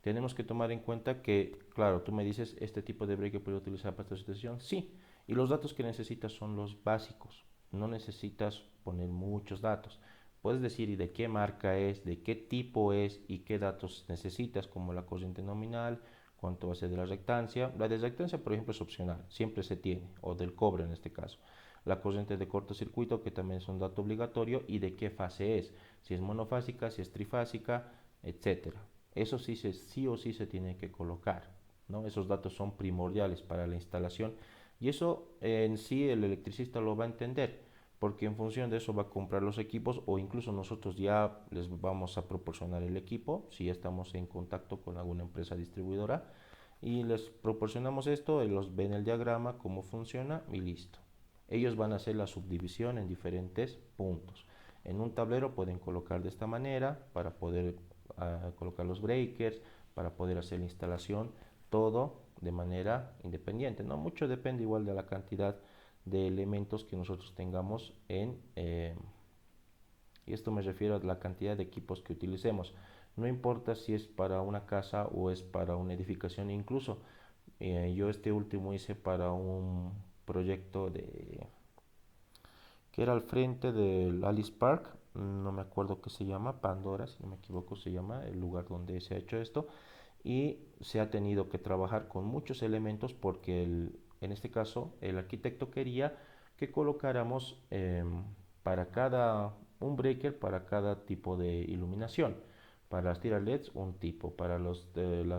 Tenemos que tomar en cuenta que, claro, tú me dices, este tipo de breaker puede utilizar para esta situación, sí, y los datos que necesitas son los básicos, no necesitas poner muchos datos. Puedes decir y de qué marca es, de qué tipo es y qué datos necesitas, como la corriente nominal, cuánto va a ser de la reactancia. La de reactancia, por ejemplo, es opcional, siempre se tiene, o del cobre en este caso. La corriente de cortocircuito, que también es un dato obligatorio, y de qué fase es, si es monofásica, si es trifásica, etcétera. Eso sí, sí o sí se tiene que colocar, ¿no? Esos datos son primordiales para la instalación y eso en sí el electricista lo va a entender porque en función de eso va a comprar los equipos o incluso nosotros ya les vamos a proporcionar el equipo si estamos en contacto con alguna empresa distribuidora y les proporcionamos esto, los ven el diagrama, cómo funciona y listo. Ellos van a hacer la subdivisión en diferentes puntos. En un tablero pueden colocar de esta manera para poder colocar los breakers, para poder hacer la instalación, todo de manera independiente. No mucho depende igual de la cantidad de elementos que nosotros tengamos y esto me refiero a la cantidad de equipos que utilicemos. No importa si es para una casa o es para una edificación, incluso yo este último hice para un proyecto que era al frente del Alice Park, no me acuerdo qué se llama, Pandora, si no me equivoco se llama, el lugar donde se ha hecho esto, y se ha tenido que trabajar con muchos elementos porque en este caso el arquitecto quería que colocáramos para cada, un breaker para cada tipo de iluminación. Para las tiras LEDs un tipo, para las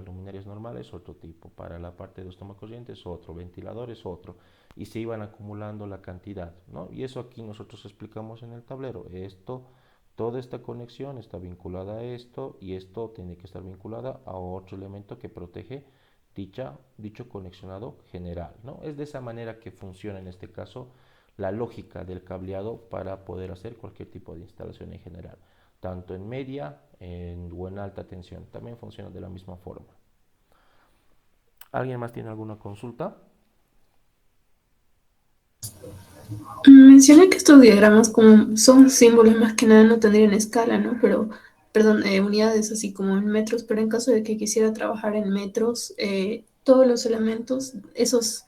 luminarias normales otro tipo, para la parte de los tomacorrientes otro, ventiladores otro, y se iban acumulando la cantidad, ¿no? Y eso aquí nosotros explicamos en el tablero. Toda esta conexión está vinculada a esto y esto tiene que estar vinculada a otro elemento que protege dicho conexionado general, ¿no? Es de esa manera que funciona en este caso la lógica del cableado para poder hacer cualquier tipo de instalación en general, tanto en media o en alta tensión. También funciona de la misma forma. ¿Alguien más tiene alguna consulta?
Menciona que estos diagramas como son símbolos más que nada no tendrían escala, ¿no? Pero, perdón, unidades así como en metros, pero en caso de que quisiera trabajar en metros, todos los elementos, esos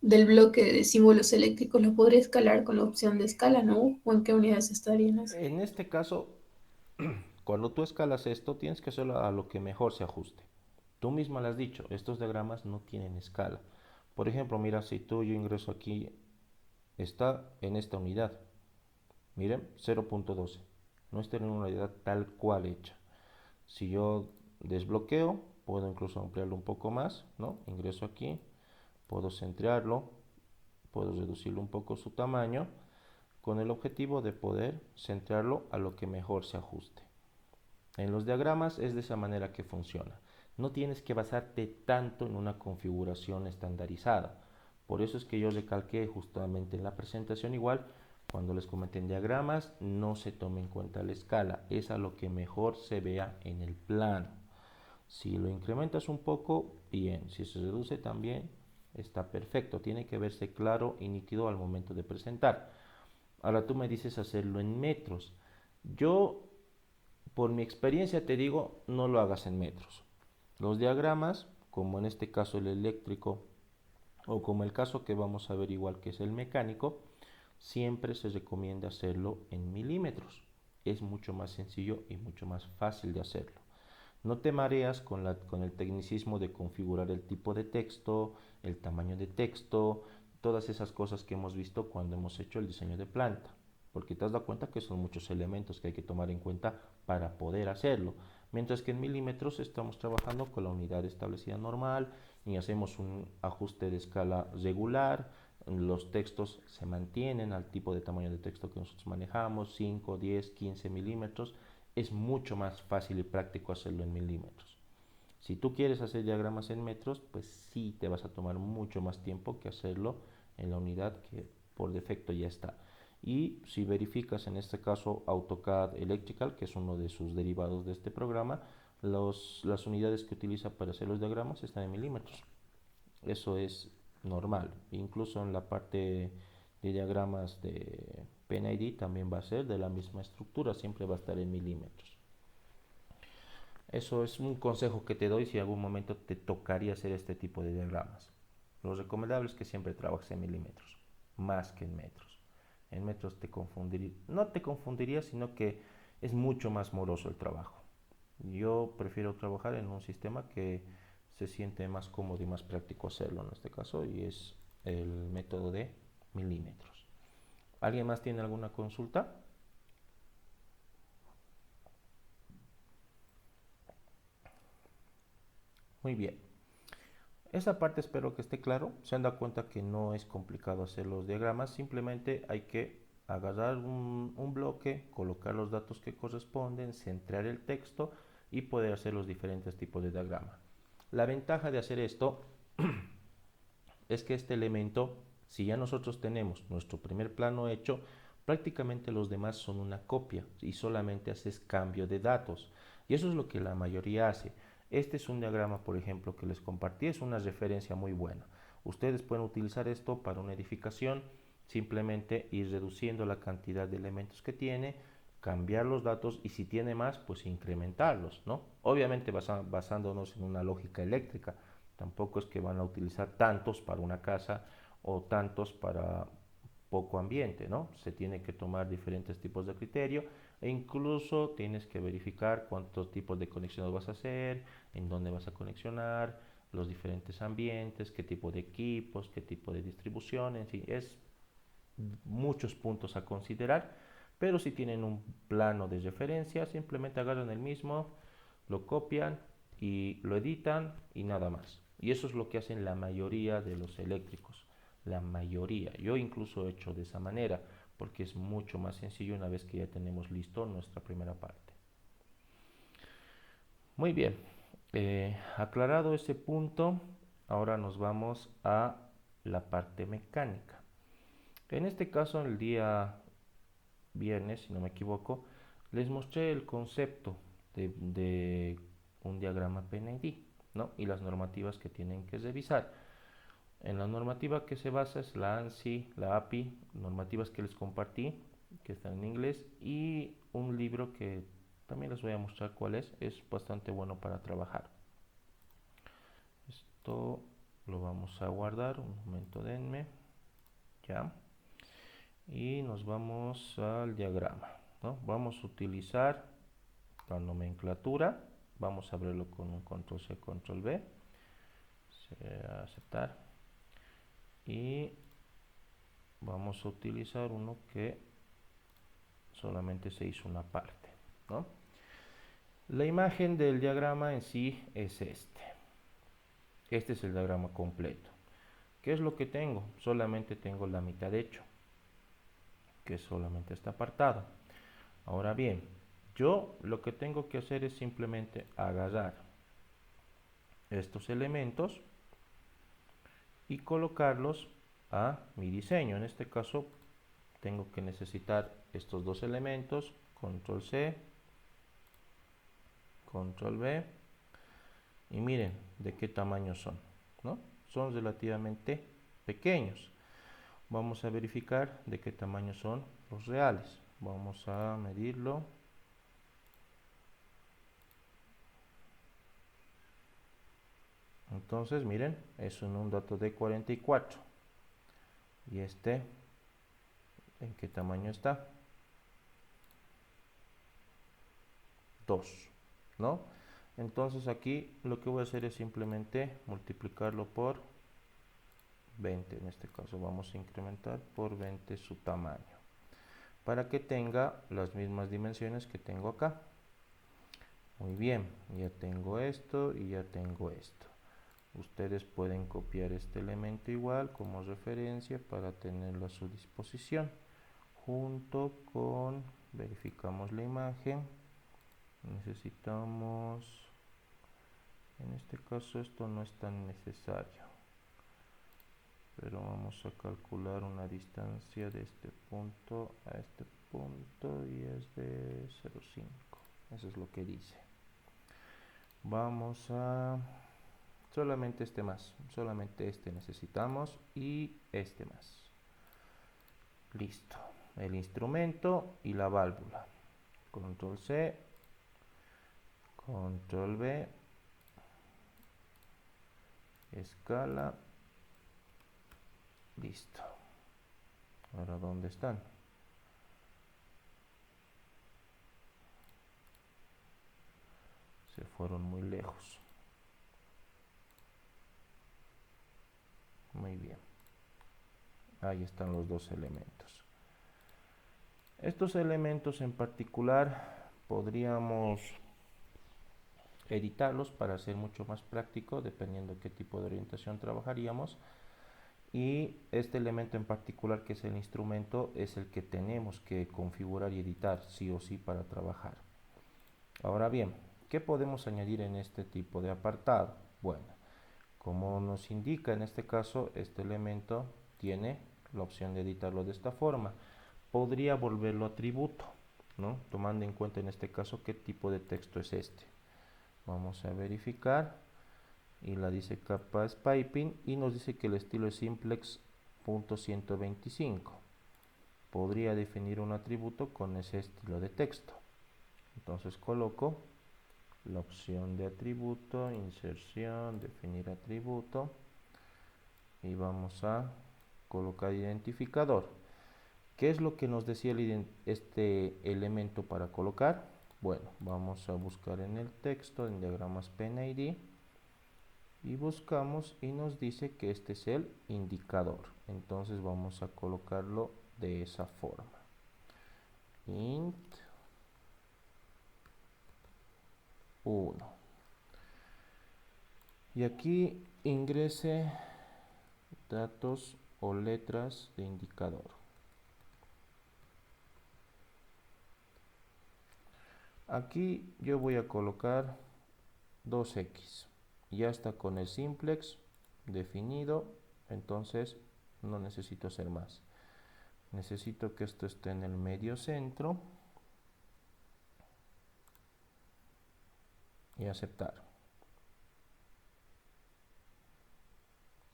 del bloque de símbolos eléctricos, lo podría escalar con la opción de escala, ¿no? ¿O en qué unidades estarían eso?
En este caso, cuando tú escalas esto, tienes que hacerlo a lo que mejor se ajuste. Tú misma lo has dicho, estos diagramas no tienen escala. Por ejemplo, mira, si yo ingreso aquí, está en esta unidad. Miren, 0.12. No está en una unidad tal cual hecha. Si yo desbloqueo, puedo incluso ampliarlo un poco más, ¿no? Ingreso aquí, puedo centrarlo, puedo reducirlo un poco su tamaño, con el objetivo de poder centrarlo a lo que mejor se ajuste. En los diagramas es de esa manera que funciona. No tienes que basarte tanto en una configuración estandarizada. Por eso es que yo recalqué justamente en la presentación igual, cuando les comenté en diagramas, no se tome en cuenta la escala, es a lo que mejor se vea en el plano. Si lo incrementas un poco, bien, si se reduce también, está perfecto, tiene que verse claro y nítido al momento de presentar. Ahora tú me dices hacerlo en metros. Yo por mi experiencia te digo, no lo hagas en metros. Los diagramas, como en este caso el eléctrico o como el caso que vamos a ver igual que es el mecánico, siempre se recomienda hacerlo en milímetros. Es mucho más sencillo y mucho más fácil de hacerlo. No te mareas con el tecnicismo de configurar el tipo de texto, el tamaño de texto, todas esas cosas que hemos visto cuando hemos hecho el diseño de planta. porque te has dado cuenta que son muchos elementos que hay que tomar en cuenta para poder hacerlo. Mientras que en milímetros estamos trabajando con la unidad establecida normal y hacemos un ajuste de escala regular. Los textos se mantienen al tipo de tamaño de texto que nosotros manejamos, 5, 10, 15 milímetros. Es mucho más fácil y práctico hacerlo en milímetros. Si tú quieres hacer diagramas en metros, pues sí te vas a tomar mucho más tiempo que hacerlo en la unidad que por defecto ya está. Y si verificas en este caso AutoCAD Electrical, que es uno de sus derivados de este programa, las unidades que utiliza para hacer los diagramas están en milímetros. Eso es normal. Incluso en la parte de diagramas de PNID también va a ser de la misma estructura, siempre va a estar en milímetros. Eso es un consejo que te doy si en algún momento te tocaría hacer este tipo de diagramas. Lo recomendable es que siempre trabajes en milímetros, más que en metros. En metros te confundiría, no te confundiría, sino que es mucho más moroso el trabajo. Yo prefiero trabajar en un sistema que se siente más cómodo y más práctico hacerlo en este caso, y es el método de milímetros. ¿Alguien más tiene alguna consulta? Muy bien. Esa parte espero que esté claro. Se han dado cuenta que no es complicado hacer los diagramas. Simplemente hay que agarrar un bloque, colocar los datos que corresponden, centrar el texto y poder hacer los diferentes tipos de diagrama. La ventaja de hacer esto es que este elemento, si ya nosotros tenemos nuestro primer plano hecho, prácticamente los demás son una copia y solamente haces cambio de datos. Y eso es lo que la mayoría hace. Este es un diagrama, por ejemplo, que les compartí, es una referencia muy buena. Ustedes pueden utilizar esto para una edificación, simplemente ir reduciendo la cantidad de elementos que tiene, cambiar los datos y si tiene más, pues incrementarlos, ¿no? Obviamente basándonos en una lógica eléctrica. Tampoco es que van a utilizar tantos para una casa o tantos para poco ambiente, ¿no? Se tiene que tomar diferentes tipos de criterio e incluso tienes que verificar cuántos tipos de conexiones vas a hacer, en dónde vas a conexionar, los diferentes ambientes, qué tipo de equipos, qué tipo de distribución, en fin, es muchos puntos a considerar, pero si tienen un plano de referencia, simplemente agarran el mismo, lo copian y lo editan y nada más. Y eso es lo que hacen la mayoría de los eléctricos, la mayoría. Yo incluso he hecho de esa manera, porque es mucho más sencillo una vez que ya tenemos listo nuestra primera parte. Muy bien, aclarado ese punto, ahora nos vamos a la parte mecánica. En este caso, el día viernes, si no me equivoco, les mostré el concepto de un diagrama PNID, ¿no? Y las normativas que tienen que revisar. En la normativa que se basa es la ANSI, la API, normativas que les compartí, que están en inglés, y un libro que también les voy a mostrar cuál es bastante bueno para trabajar. Esto lo vamos a guardar, un momento denme, ya. Y nos vamos al diagrama, ¿no? Vamos a utilizar la nomenclatura, vamos a abrirlo con un control C, control V, aceptar, y vamos a utilizar uno que solamente se hizo una parte, ¿no? La imagen del diagrama en sí es este es el diagrama completo. ¿Qué es lo que tengo? Solamente tengo la mitad hecho, que es solamente este apartado. Ahora bien, yo lo que tengo que hacer es simplemente agarrar estos elementos y colocarlos a mi diseño. En este caso tengo que necesitar estos dos elementos, control C, control V, y miren de qué tamaño son, ¿no? Son relativamente pequeños. Vamos a verificar de qué tamaño son los reales. Vamos a medirlo. Entonces, miren, es un dato de 44. Y este, ¿en qué tamaño está? 2, ¿no? Entonces aquí lo que voy a hacer es simplemente multiplicarlo por 20. En este caso vamos a incrementar por 20 su tamaño. para que tenga las mismas dimensiones que tengo acá. Muy bien, ya tengo esto y ya tengo esto. Ustedes pueden copiar este elemento igual como referencia para tenerlo a su disposición. Junto con, verificamos la imagen, necesitamos, en este caso esto no es tan necesario, pero vamos a calcular una distancia de este punto a este punto y es de 0,5. Eso es lo que dice. Vamos a solamente este más, solamente este necesitamos y este más. Listo, el instrumento y la válvula. Control C, Control V, escala, listo. Ahora, ¿dónde están? Se fueron muy lejos. Muy bien. Ahí están los dos elementos. Estos elementos en particular podríamos editarlos para ser mucho más práctico, dependiendo de qué tipo de orientación trabajaríamos. Y este elemento en particular, que es el instrumento, es el que tenemos que configurar y editar sí o sí para trabajar. Ahora bien, ¿qué podemos añadir en este tipo de apartado? Bueno, como nos indica en este caso, este elemento tiene la opción de editarlo de esta forma. Podría volverlo atributo, ¿no? Tomando en cuenta en este caso qué tipo de texto es este. Vamos a verificar y la dice capa piping y nos dice que el estilo es simplex.125. Podría definir un atributo con ese estilo de texto. Entonces coloco la opción de atributo, inserción, definir atributo y vamos a colocar identificador. ¿Qué es lo que nos decía este elemento para colocar? Bueno, vamos a buscar en el texto, en diagramas PNID, y buscamos y nos dice que este es el indicador. Entonces vamos a colocarlo de esa forma. Int 1. Y aquí ingrese datos o letras de indicador. Aquí yo voy a colocar 2x. Ya está con el simplex definido, entonces no necesito hacer más. Necesito que esto esté en el medio centro y aceptar.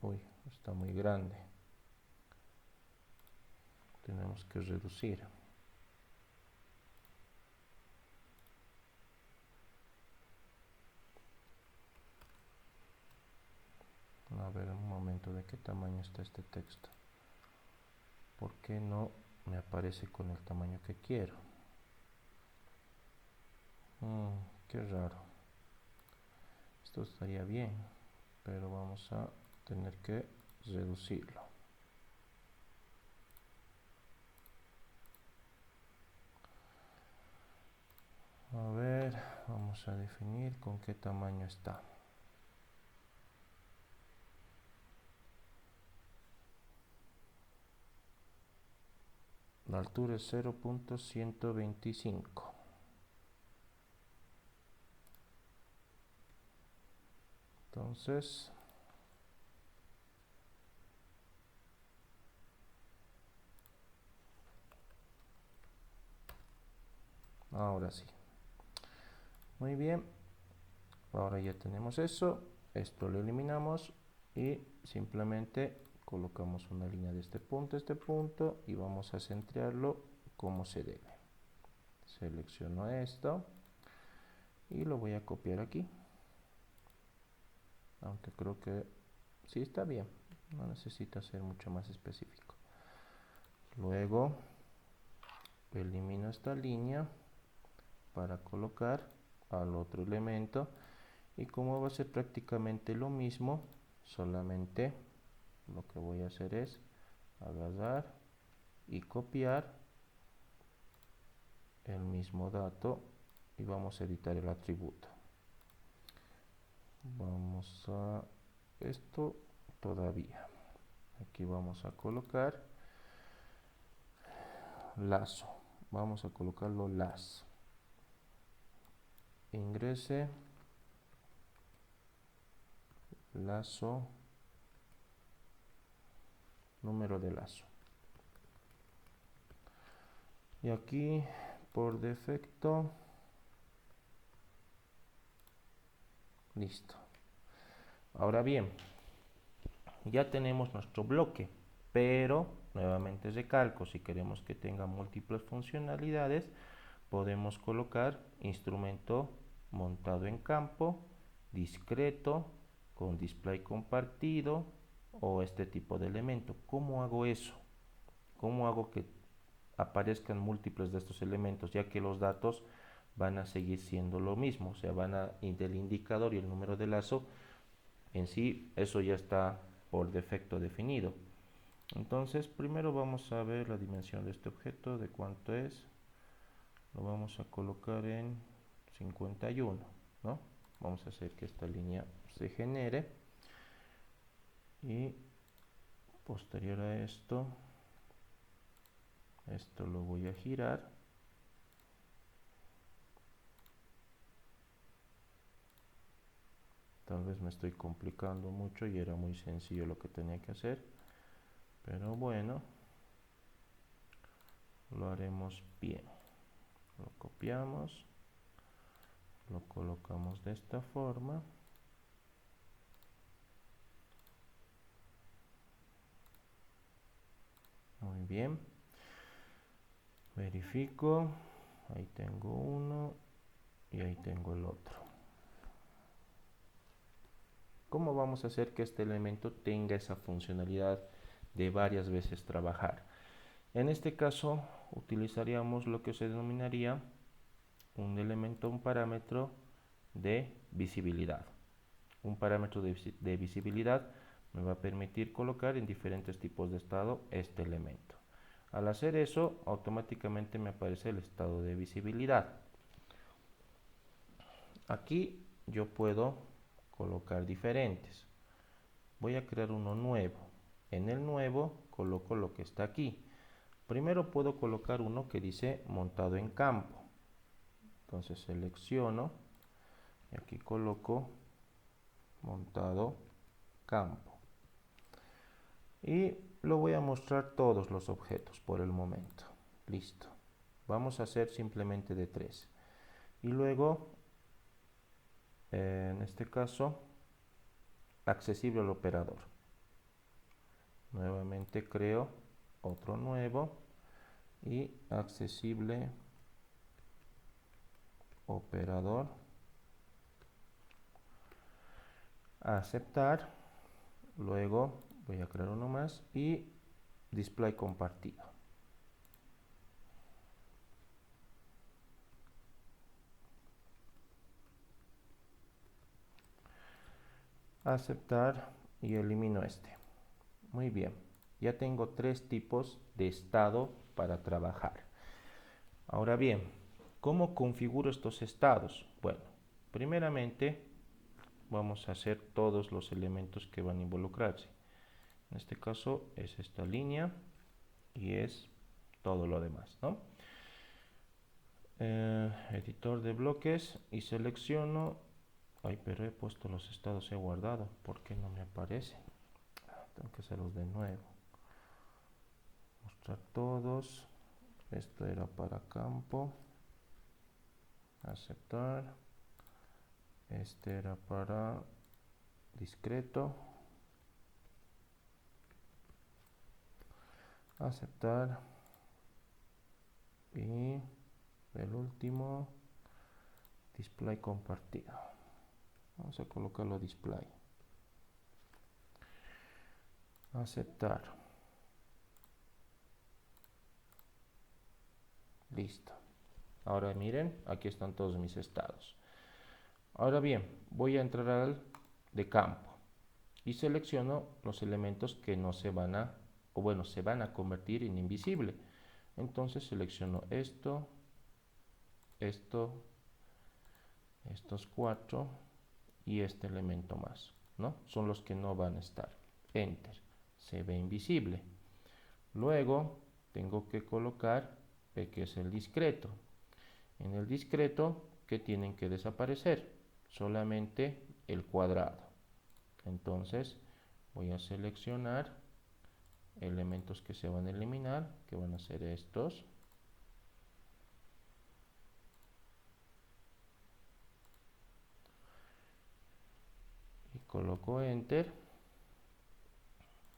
Uy, está muy grande. Tenemos que reducir. A ver un momento, ¿de qué tamaño está este texto? ¿Por qué no me aparece con el tamaño que quiero? Qué raro. Esto estaría bien, pero vamos a tener que reducirlo. A ver, vamos a definir con qué tamaño está. La altura es 0.125. Entonces, ahora sí. Muy bien. Ahora ya tenemos eso. Esto lo eliminamos y simplemente colocamos una línea de este punto a este punto y vamos a centrarlo como se debe. Selecciono esto y lo voy a copiar aquí. Aunque creo que sí está bien, no necesita ser mucho más específico. Luego elimino esta línea para colocar al otro elemento y como va a ser prácticamente lo mismo, solamente lo que voy a hacer es agarrar y copiar el mismo dato y vamos a editar el atributo. Vamos a esto todavía. Aquí vamos a colocar lazo. Vamos a colocarlo lazo. Ingrese lazo, número de lazo. Y aquí por defecto, listo. Ahora bien, ya tenemos nuestro bloque, pero nuevamente recalco, si queremos que tenga múltiples funcionalidades, podemos colocar instrumento montado en campo, discreto, con display compartido o este tipo de elemento. ¿Cómo hago eso? ¿Cómo hago que aparezcan múltiples de estos elementos? Ya que los datos van a seguir siendo lo mismo, o sea, del indicador y el número de lazo en sí, eso ya está por defecto definido. Entonces, primero vamos a ver la dimensión de este objeto, de cuánto es. Lo vamos a colocar en 51, ¿no? Vamos a hacer que esta línea se genere. Y posterior a esto lo voy a girar. Tal vez me estoy complicando mucho y era muy sencillo lo que tenía que hacer. Pero bueno, lo haremos bien. Lo copiamos, lo colocamos de esta forma. Muy bien. Verifico. Ahí tengo uno y ahí tengo el otro. ¿Cómo vamos a hacer que este elemento tenga esa funcionalidad de varias veces trabajar? En este caso utilizaríamos lo que se denominaría un elemento, un parámetro de visibilidad. Un parámetro de visibilidad me va a permitir colocar en diferentes tipos de estado este elemento. Al hacer eso, automáticamente me aparece el estado de visibilidad. Aquí yo puedo colocar diferentes. Voy a crear uno nuevo. En el nuevo coloco lo que está aquí. Primero puedo colocar uno que dice montado en campo. Entonces selecciono y aquí coloco montado campo. Y lo voy a mostrar todos los objetos por el momento. Listo. Vamos a hacer simplemente de 3. Y luego, en este caso, accesible al operador. Nuevamente creo otro nuevo y accesible operador. Aceptar. Luego voy a crear uno más y display compartido. Aceptar y elimino este. Muy bien, ya tengo 3 tipos de estado para trabajar. Ahora bien, ¿cómo configuro estos estados? Bueno, primeramente vamos a hacer todos los elementos que van a involucrarse. En este caso es esta línea y es todo lo demás, ¿no? Editor de bloques y selecciono. Ay, pero he puesto los estados, he guardado. ¿Por qué no me aparece? Tengo que hacerlos de nuevo. Mostrar todos. Esto era para campo. Aceptar. Este era para discreto. Aceptar. Y el último, display compartido. Vamos a colocarlo display. Aceptar. Listo. Ahora miren, aquí están todos mis estados. Ahora bien, voy a entrar al de campo y selecciono los elementos que no se van a, o bueno, se van a convertir en invisible. Entonces selecciono esto, esto, estos 4 y este elemento más, ¿no? Son los que no van a estar. Enter. Se ve invisible. Luego tengo que colocar P, que es el discreto. En el discreto, ¿qué tienen que desaparecer? Solamente el cuadrado. Entonces voy a seleccionar elementos que se van a eliminar, que van a ser estos. Y coloco Enter.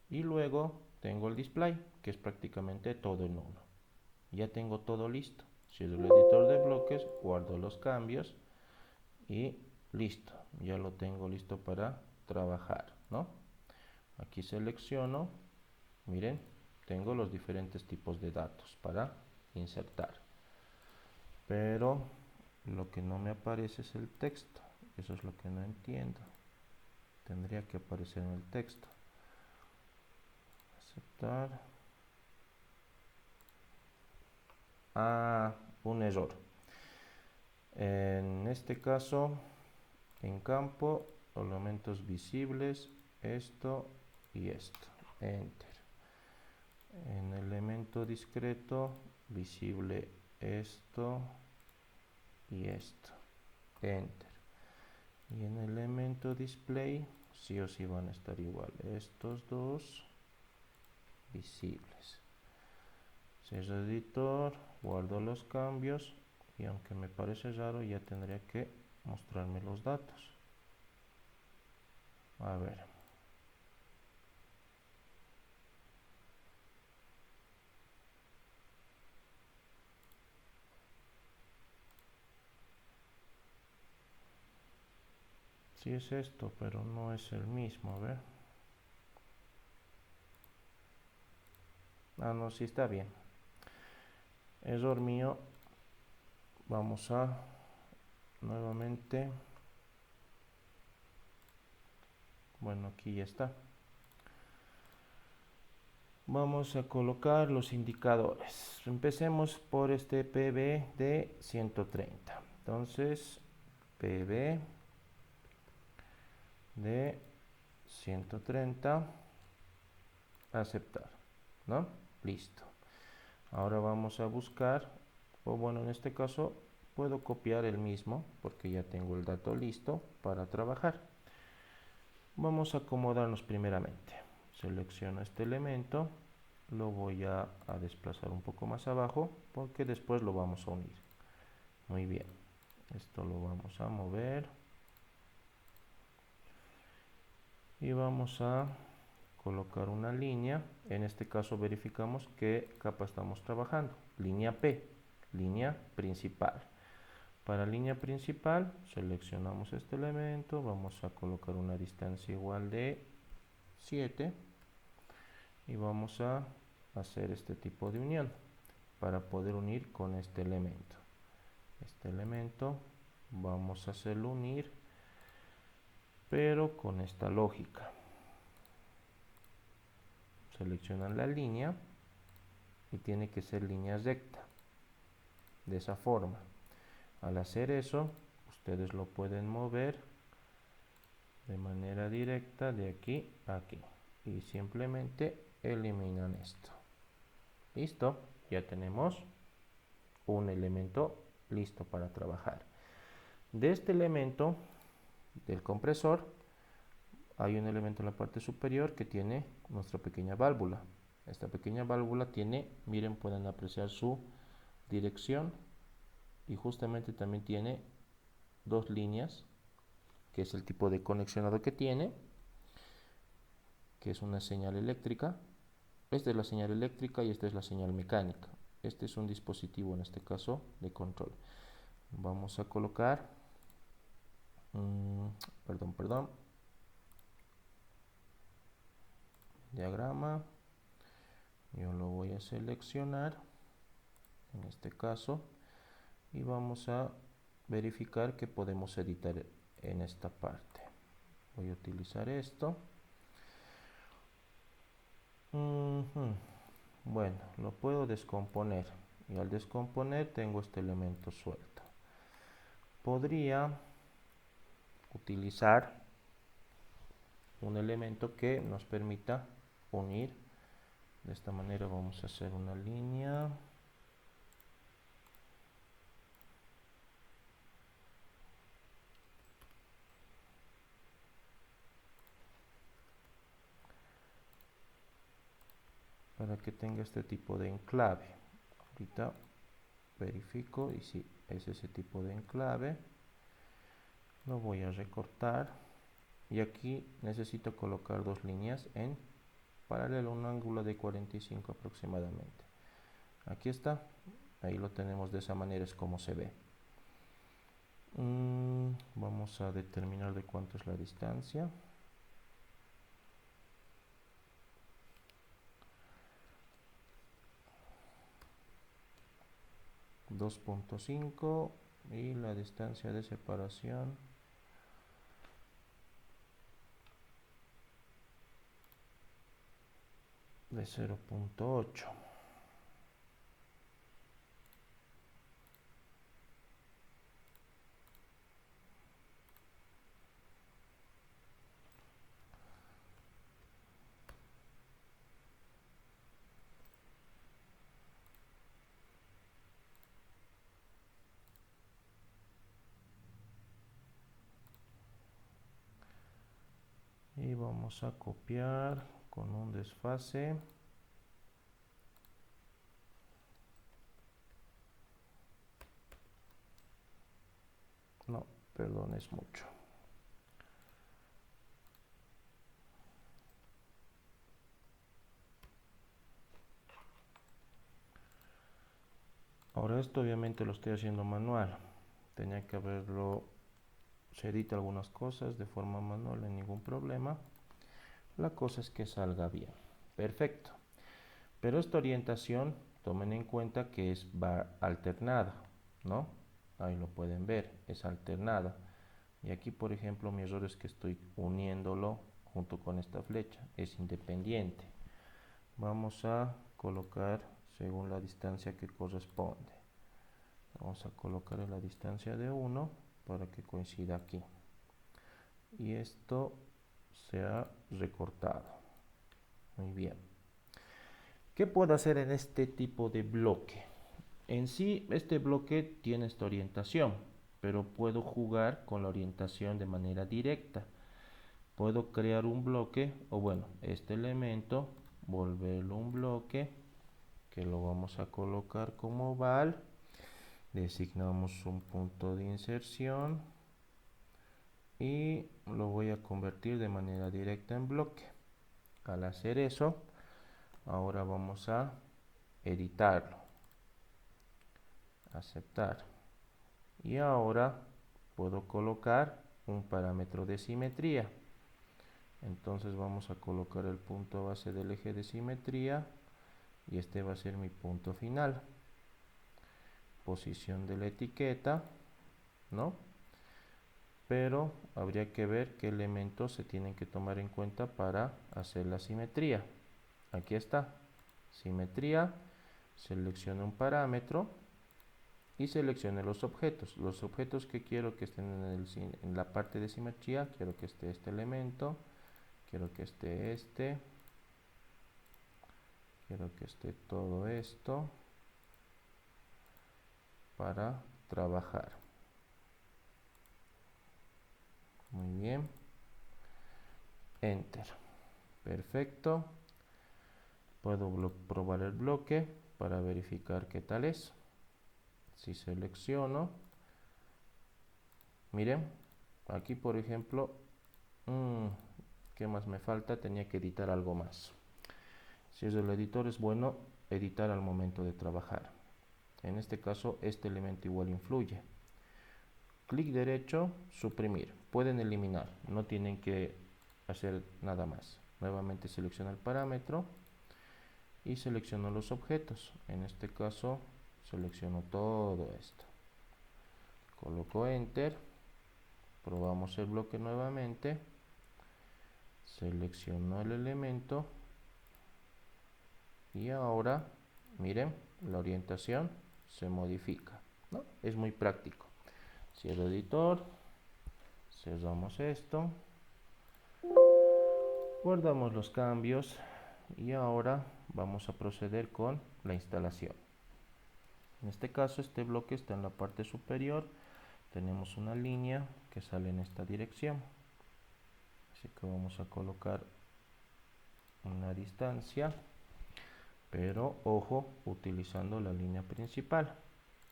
Y luego tengo el display, que es prácticamente todo en uno. Ya tengo todo listo. Cierro el editor de bloques, guardo los cambios y listo. Ya lo tengo listo para trabajar, ¿no? Aquí selecciono, miren, tengo los diferentes tipos de datos para insertar. Pero lo que no me aparece es el texto. Eso es lo que no entiendo. Tendría que aparecer en el texto. Aceptar. Ah, un error. En este caso, en campo, elementos visibles, esto y esto. Enter. En elemento discreto, visible esto y esto. Enter. Y en elemento display, sí o sí van a estar igual. Estos dos visibles. Cierro editor, guardo los cambios y aunque me parece raro, ya tendría que mostrarme los datos. A ver. Sí es esto, pero no es el mismo, a ver. Ah, no, sí está bien. Error mío. Vamos a nuevamente. Bueno, aquí ya está. Vamos a colocar los indicadores. Empecemos por este PB de 130. Entonces, PB de 130, aceptar, ¿no? Listo. Ahora vamos a buscar, o bueno, en este caso puedo copiar el mismo porque ya tengo el dato listo para trabajar. Vamos a acomodarnos primeramente. Selecciono este elemento, lo voy a desplazar un poco más abajo porque después lo vamos a unir. Muy bien, esto lo vamos a mover y vamos a colocar una línea. En este caso verificamos qué capa estamos trabajando. Línea P, línea principal. Para línea principal seleccionamos este elemento, vamos a colocar una distancia igual de 7 y vamos a hacer este tipo de unión para poder unir con este elemento. Este elemento vamos a hacerlo unir, pero con esta lógica. Seleccionan la línea y tiene que ser línea recta, de esa forma. Al hacer eso, ustedes lo pueden mover de manera directa de aquí a aquí y simplemente eliminan esto. Listo, ya tenemos un elemento listo para trabajar. De este elemento del compresor hay un elemento en la parte superior que tiene nuestra pequeña válvula. Esta pequeña válvula tiene, miren, pueden apreciar su dirección y justamente también tiene dos líneas, que es el tipo de conexionado que tiene, que es una señal eléctrica. Esta es la señal eléctrica y esta es la señal mecánica. Este es un dispositivo, en este caso, de control. Vamos a colocar, perdón, diagrama. Yo lo voy a seleccionar, en este caso, y vamos a verificar que podemos editar en esta parte. Voy a utilizar esto. Bueno, lo puedo descomponer y al descomponer tengo este elemento suelto. podría utilizar un elemento que nos permita unir. De esta manera vamos a hacer una línea. Para que tenga este tipo de enclave. Ahorita verifico y si es ese tipo de enclave. Lo voy a recortar. Y aquí necesito colocar dos líneas en paralelo a un ángulo de 45 aproximadamente. Aquí está. Ahí lo tenemos, de esa manera es como se ve. Vamos a determinar de cuánto es la distancia. 2.5 y la distancia de separación de 0.8. Y vamos a copiar con un desfase. No, perdón, es mucho. Ahora esto obviamente lo estoy haciendo manual. Tenía que haberlo, se edita algunas cosas de forma manual, no hay ningún problema. La cosa es que salga bien. Perfecto. Pero esta orientación, tomen en cuenta que va alternada, ¿no? Ahí lo pueden ver, es alternada. Y aquí, por ejemplo, mi error es que estoy uniéndolo junto con esta flecha, es independiente. Vamos a colocar según la distancia que corresponde. Vamos a colocar en la distancia de 1 para que coincida aquí. Y esto se ha recortado. Muy bien. ¿Qué puedo hacer en este tipo de bloque? En sí, este bloque tiene esta orientación, pero puedo jugar con la orientación de manera directa. Puedo crear un bloque, o bueno, este elemento, volverlo un bloque, que lo vamos a colocar como val. Designamos un punto de inserción y lo voy a convertir de manera directa en bloque. Al hacer eso, ahora vamos a editarlo, aceptar, y ahora puedo colocar un parámetro de simetría. Entonces vamos a colocar el punto base del eje de simetría y este va a ser mi punto final. Posición de la etiqueta, ¿no? Pero habría que ver qué elementos se tienen que tomar en cuenta para hacer la simetría. Aquí está, simetría, selecciono un parámetro y selecciono los objetos. Los objetos que quiero que estén en la parte de simetría, quiero que esté este elemento, quiero que esté este, quiero que esté todo esto para trabajar. Muy bien. Enter. Perfecto. Puedo probar el bloque para verificar qué tal es. Si selecciono, miren, aquí por ejemplo, ¿qué más me falta? Tenía que editar algo más. Si es el editor, es bueno editar al momento de trabajar. En este caso, este elemento igual influye. Clic derecho, suprimir. Pueden eliminar, no tienen que hacer nada más. Nuevamente selecciono el parámetro y selecciono los objetos. En este caso, selecciono todo esto. Coloco Enter. Probamos el bloque nuevamente. Selecciono el elemento. Y ahora, miren, la orientación se modifica, ¿no? Es muy práctico. Cierro editor, cerramos esto, guardamos los cambios y ahora vamos a proceder con la instalación. En este caso este bloque está en la parte superior, tenemos una línea que sale en esta dirección, así que vamos a colocar una distancia, pero ojo, utilizando la línea principal.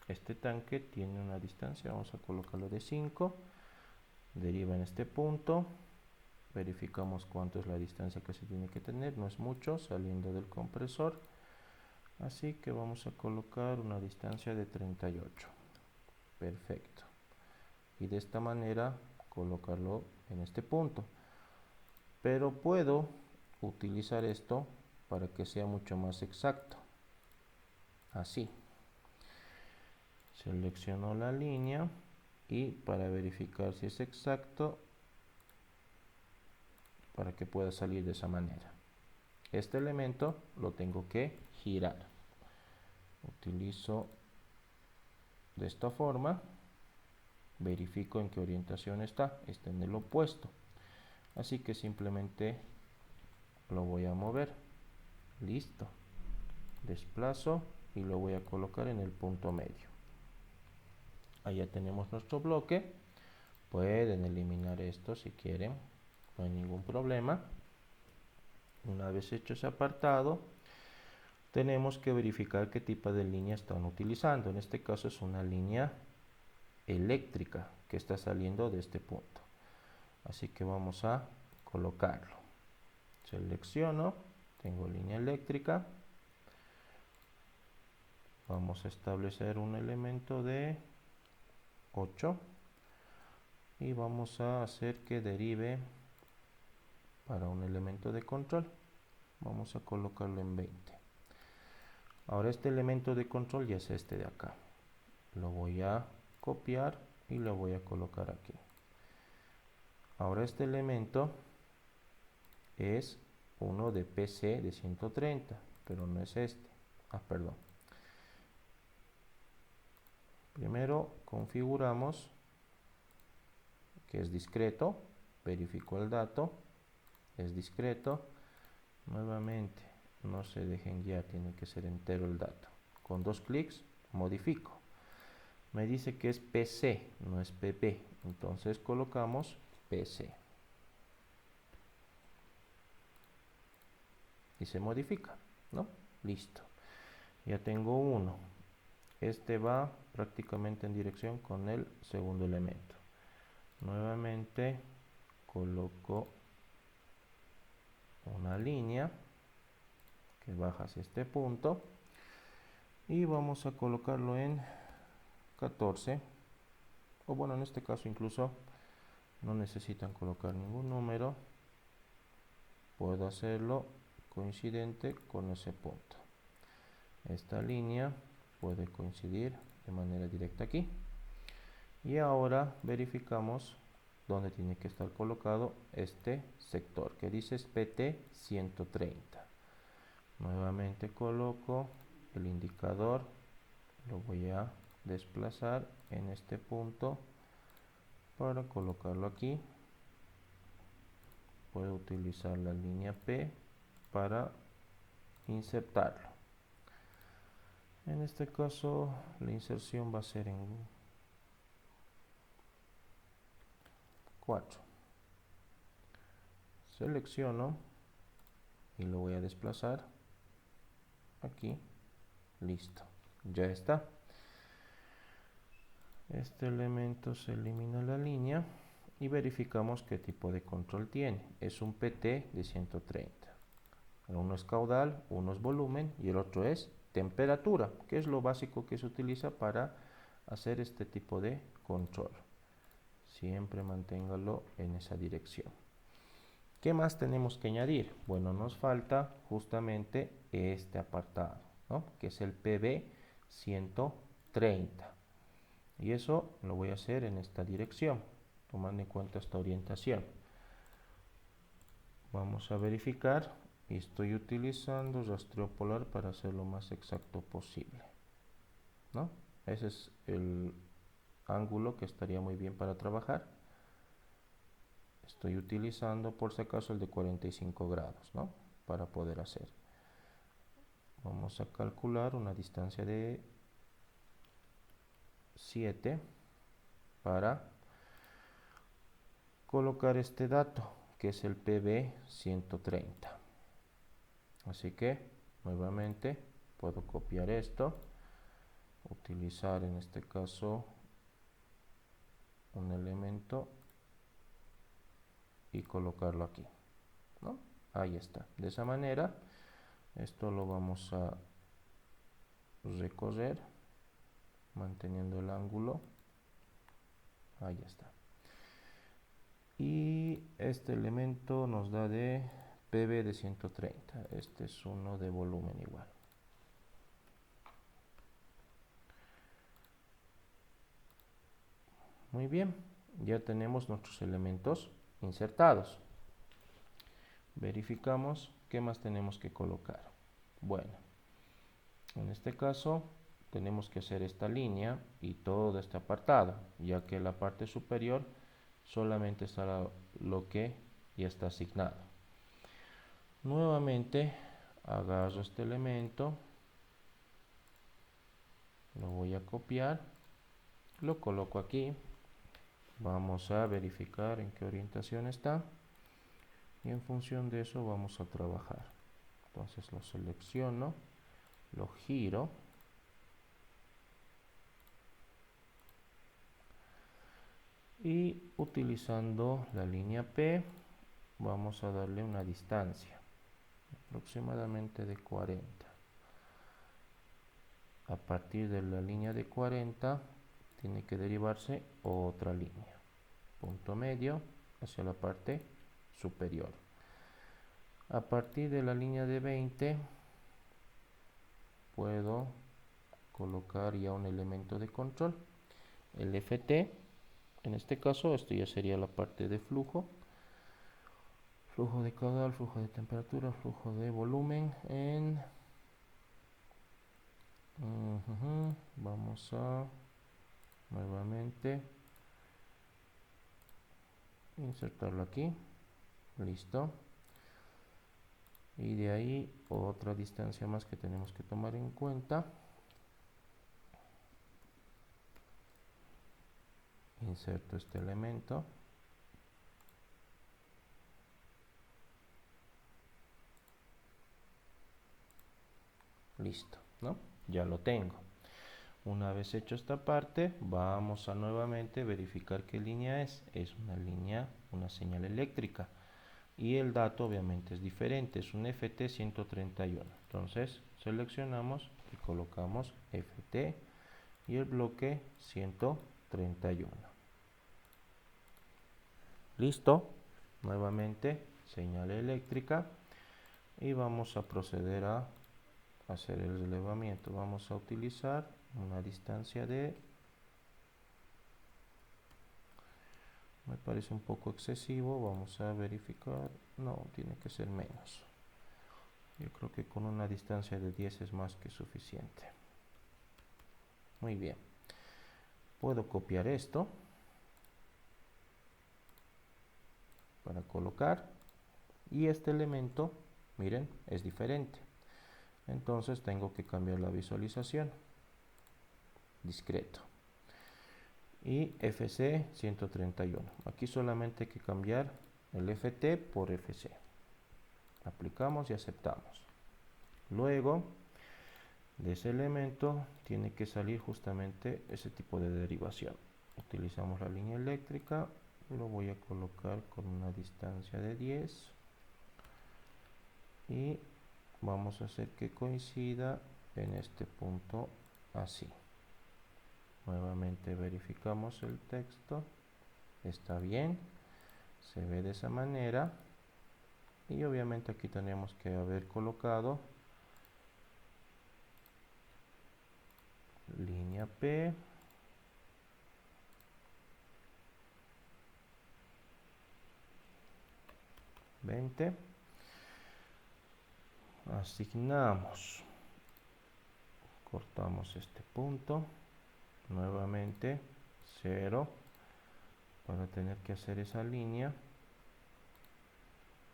Este tanque tiene una distancia, vamos a colocarlo de 5, deriva en este punto, verificamos cuánto es la distancia que se tiene que tener, no es mucho, saliendo del compresor, así que vamos a colocar una distancia de 38. Perfecto, y de esta manera colocarlo en este punto, pero puedo utilizar esto para que sea mucho más exacto. Así selecciono la línea y para verificar si es exacto, para que pueda salir de esa manera, este elemento lo tengo que girar. Utilizo de esta forma, verifico en qué orientación está en el opuesto, así que simplemente lo voy a mover. Listo, desplazo y lo voy a colocar en el punto medio. Ahí ya tenemos nuestro bloque. Pueden eliminar esto si quieren, no hay ningún problema. Una vez hecho ese apartado, tenemos que verificar qué tipo de línea están utilizando. En este caso es una línea eléctrica que está saliendo de este punto, así que vamos a colocarlo. Selecciono, tengo línea eléctrica, vamos a establecer un elemento de 8 y vamos a hacer que derive para un elemento de control. Vamos a colocarlo en 20. Ahora este elemento de control ya es este de acá, lo voy a copiar y lo voy a colocar aquí. Ahora este elemento es uno de PC de 130, pero no es este. Perdón. Primero configuramos que es discreto, verifico el dato, es discreto, nuevamente no se dejen guiar, tiene que ser entero el dato. Con 2 clics modifico. Me dice que es PC, no es PP, entonces colocamos PC. Y se modifica, ¿no? Listo. Ya tengo uno. Este va prácticamente en dirección con el segundo elemento. Nuevamente coloco una línea que baja hacia este punto y vamos a colocarlo en 14, o bueno, en este caso incluso no necesitan colocar ningún número, puedo hacerlo coincidente con ese punto. Esta línea puede coincidir de manera directa aquí. Y ahora verificamos dónde tiene que estar colocado este sector que dice PT 130. Nuevamente coloco el indicador, lo voy a desplazar en este punto para colocarlo aquí. Puedo utilizar la línea P para insertarlo. En este caso la inserción va a ser en 4. Selecciono y lo voy a desplazar aquí. Listo, ya está. Este elemento se elimina la línea y verificamos qué tipo de control tiene. Es un PT de 130. Uno es caudal, uno es volumen y el otro es temperatura, que es lo básico que se utiliza para hacer este tipo de control. Siempre manténgalo en esa dirección. ¿Qué más tenemos que añadir? Bueno, nos falta justamente este apartado, ¿no? Que es el PB 130. Y eso lo voy a hacer en esta dirección, tomando en cuenta esta orientación. Vamos a verificar y estoy utilizando rastreo polar para hacerlo lo más exacto posible, ¿no? Ese es el ángulo que estaría muy bien para trabajar. Estoy utilizando por si acaso el de 45 grados, ¿no? Para poder hacer. Vamos a calcular una distancia de 7 para colocar este dato, que es el PB 130. Así que nuevamente puedo copiar esto, utilizar en este caso un elemento y colocarlo aquí, ¿no? Ahí está. De esa manera, esto lo vamos a recorrer manteniendo el ángulo. Ahí está. Y este elemento nos da de PB de 130. Este es uno de volumen igual. Muy bien, ya tenemos nuestros elementos insertados. Verificamos qué más tenemos que colocar. Bueno, en este caso tenemos que hacer esta línea y todo este apartado, ya que la parte superior solamente estará lo que ya está asignado. Nuevamente agarro este elemento, lo voy a copiar, lo coloco aquí. Vamos a verificar en qué orientación está y en función de eso vamos a trabajar. Entonces lo selecciono, lo giro y utilizando la línea P vamos a darle una distancia aproximadamente de 40. A partir de la línea de 40 tiene que derivarse otra línea, punto medio hacia la parte superior. A partir de la línea de 20 puedo colocar ya un elemento de control, el FT. En este caso esto ya sería la parte de flujo, flujo de caudal, flujo de temperatura, flujo de volumen en vamos a nuevamente insertarlo aquí, listo. Y de ahí otra distancia más que tenemos que tomar en cuenta, inserto este elemento, listo, ¿no? Ya lo tengo. Una vez hecho esta parte, vamos a nuevamente verificar qué línea es una línea, una señal eléctrica y el dato obviamente es diferente, es un FT 131. Entonces seleccionamos y colocamos FT y el bloque 131. Listo, nuevamente señal eléctrica y vamos a proceder a hacer el relevamiento. Vamos a utilizar una distancia de, me parece un poco excesivo, vamos a verificar, no, tiene que ser menos. Yo creo que con una distancia de 10 es más que suficiente. Muy bien, puedo copiar esto para colocar y este elemento, miren, es diferente. Entonces tengo que cambiar la visualización, discreto. Y FC 131. Aquí solamente hay que cambiar el FT por FC. Aplicamos y aceptamos. Luego de ese elemento tiene que salir justamente ese tipo de derivación. Utilizamos la línea eléctrica, lo voy a colocar con una distancia de 10 y vamos a hacer que coincida en este punto así. Nuevamente verificamos el texto, está bien, se ve de esa manera y obviamente aquí tenemos que haber colocado línea P, asignamos, cortamos este punto, nuevamente 0 para tener que hacer esa línea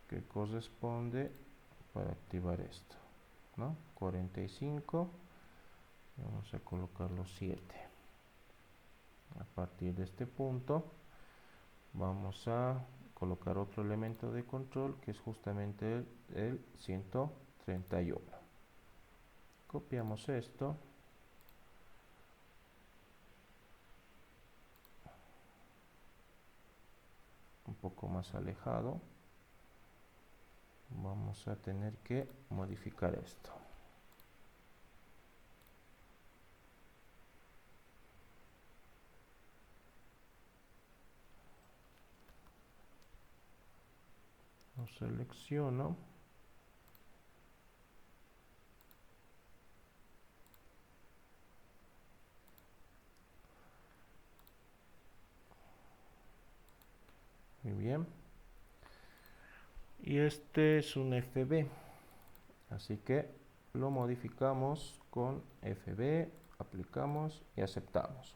que corresponde para activar esto, ¿no? 45, vamos a colocar los 7. A partir de este punto vamos a colocar otro elemento de control que es justamente el 131. Copiamos esto, un poco más alejado, vamos a tener que modificar esto. Lo selecciono. Muy bien. Y este es un FB. Así que lo modificamos con FB, aplicamos y aceptamos.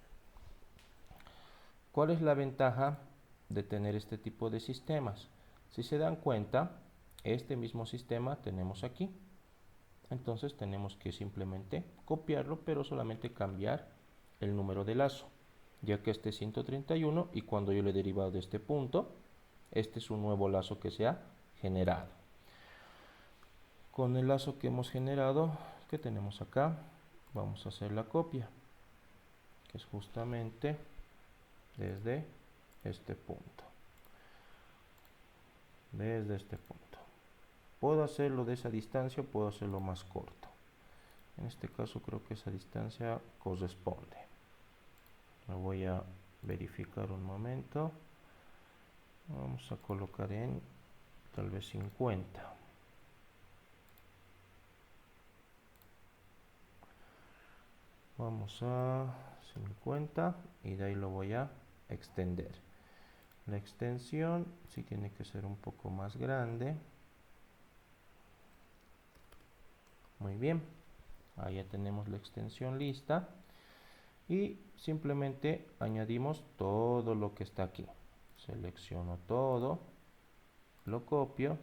¿Cuál es la ventaja de tener este tipo de sistemas? Si se dan cuenta, este mismo sistema tenemos aquí. Entonces tenemos que simplemente copiarlo, pero solamente cambiar el número de lazo, ya que este es 131 y cuando yo le he derivado de este punto, este es un nuevo lazo que se ha generado. Con el lazo que hemos generado, que tenemos acá, vamos a hacer la copia, que es justamente desde este punto. Desde este punto. Puedo hacerlo de esa distancia, puedo hacerlo más corto. En este caso creo que esa distancia corresponde. Lo voy a verificar un momento. Vamos a colocar en tal vez 50. Vamos a 50 y de ahí lo voy a extender. La extensión sí tiene que ser un poco más grande. Muy bien, ahí ya tenemos la extensión lista y simplemente añadimos todo lo que está aquí. Selecciono todo, lo copio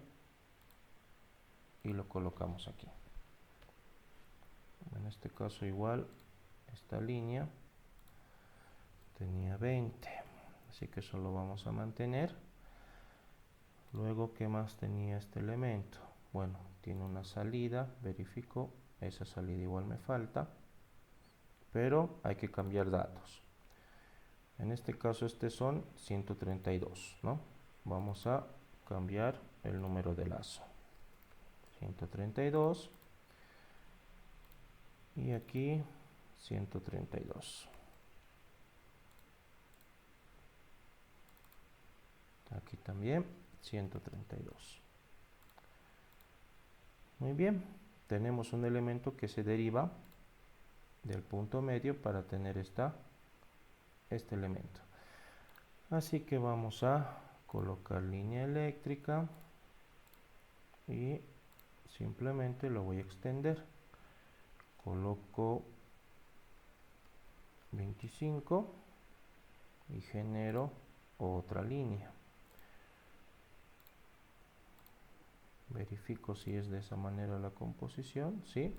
y lo colocamos aquí. En este caso igual esta línea tenía 20, así que eso lo vamos a mantener. Luego, ¿qué más tenía este elemento? Bueno, tiene una salida, verifico, esa salida igual me falta, pero hay que cambiar datos. En este caso este son 132, ¿no? Vamos a cambiar el número de lazo. 132 y aquí 132. Aquí también 132. Muy bien, tenemos un elemento que se deriva del punto medio para tener este elemento. Así que vamos a colocar línea eléctrica y simplemente lo voy a extender. Coloco 25 y genero otra línea. Verifico si es de esa manera la composición, ¿sí?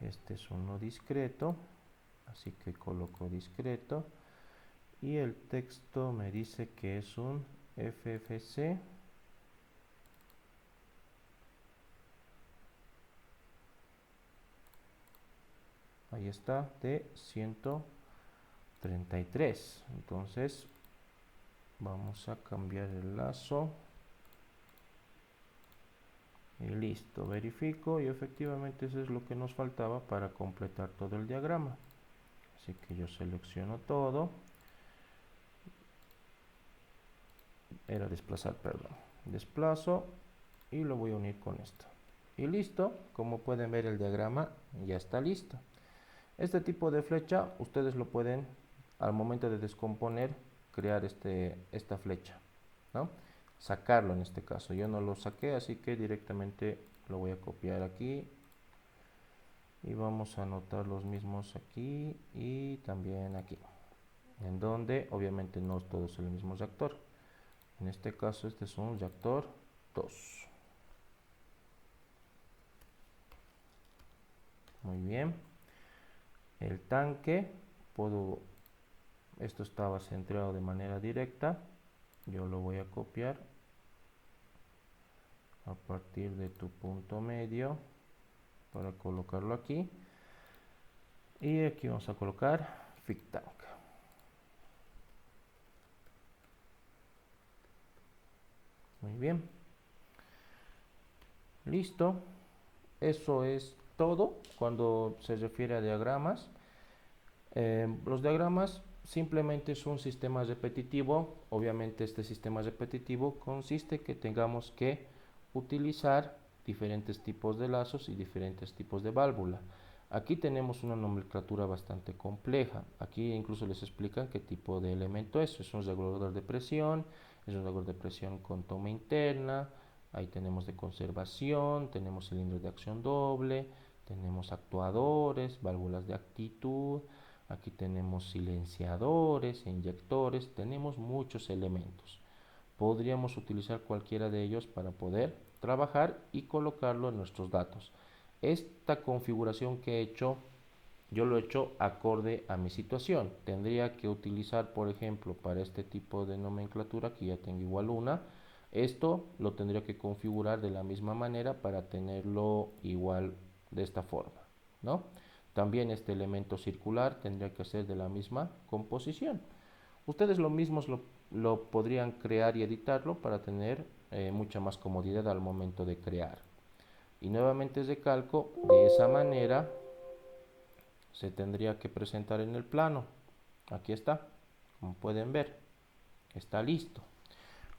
Este es uno discreto, así que coloco discreto y el texto me dice que es un FFC ahí está, de 133. Entonces vamos a cambiar el lazo y listo, verifico y efectivamente eso es lo que nos faltaba para completar todo el diagrama. Así que yo selecciono todo, era desplazar, perdón, desplazo y lo voy a unir con esto y listo. Como pueden ver, el diagrama ya está listo. Este tipo de flecha ustedes lo pueden, al momento de descomponer, crear esta flecha, ¿no? Sacarlo en este caso. Yo no lo saqué, así que directamente lo voy a copiar aquí. Y vamos a anotar los mismos aquí y también aquí. en donde obviamente no todo es el mismo reactor. En este caso este es un reactor 2. Muy bien. El tanque, esto estaba centrado de manera directa, yo lo voy a copiar a partir de tu punto medio para colocarlo aquí, y aquí vamos a colocar Fic Tank. Muy bien, listo. Eso es todo cuando se refiere a diagramas. Los diagramas simplemente es un sistema repetitivo. Obviamente este sistema repetitivo consiste que tengamos que utilizar diferentes tipos de lazos y diferentes tipos de válvula. Aquí tenemos una nomenclatura bastante compleja. Aquí incluso les explican qué tipo de elemento es. Es un regulador de presión, es un regulador de presión con toma interna. Ahí tenemos de conservación, tenemos cilindros de acción doble, tenemos actuadores, válvulas de actitud. Aquí tenemos silenciadores, inyectores, tenemos muchos elementos. Podríamos utilizar cualquiera de ellos para poder trabajar y colocarlo en nuestros datos. Esta configuración que he hecho, yo lo he hecho acorde a mi situación. Tendría que utilizar, por ejemplo, para este tipo de nomenclatura, que ya tengo igual una, esto lo tendría que configurar de la misma manera para tenerlo igual de esta forma, ¿no? También este elemento circular tendría que ser de la misma composición. Ustedes lo mismos lo podrían crear y editarlo para tener mucha más comodidad al momento de crear. Y nuevamente recalco, de esa manera se tendría que presentar en el plano. Aquí está, como pueden ver, está listo.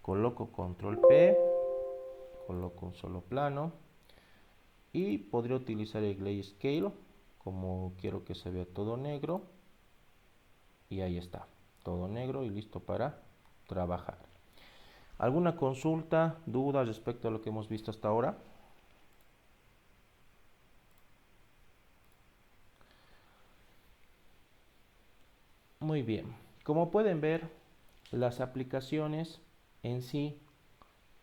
Coloco control P, coloco un solo plano y podría utilizar el grayscale como quiero que se vea todo negro, y ahí está, todo negro y listo para trabajar. ¿Alguna consulta, duda respecto a lo que hemos visto hasta ahora? Muy bien, como pueden ver, las aplicaciones en sí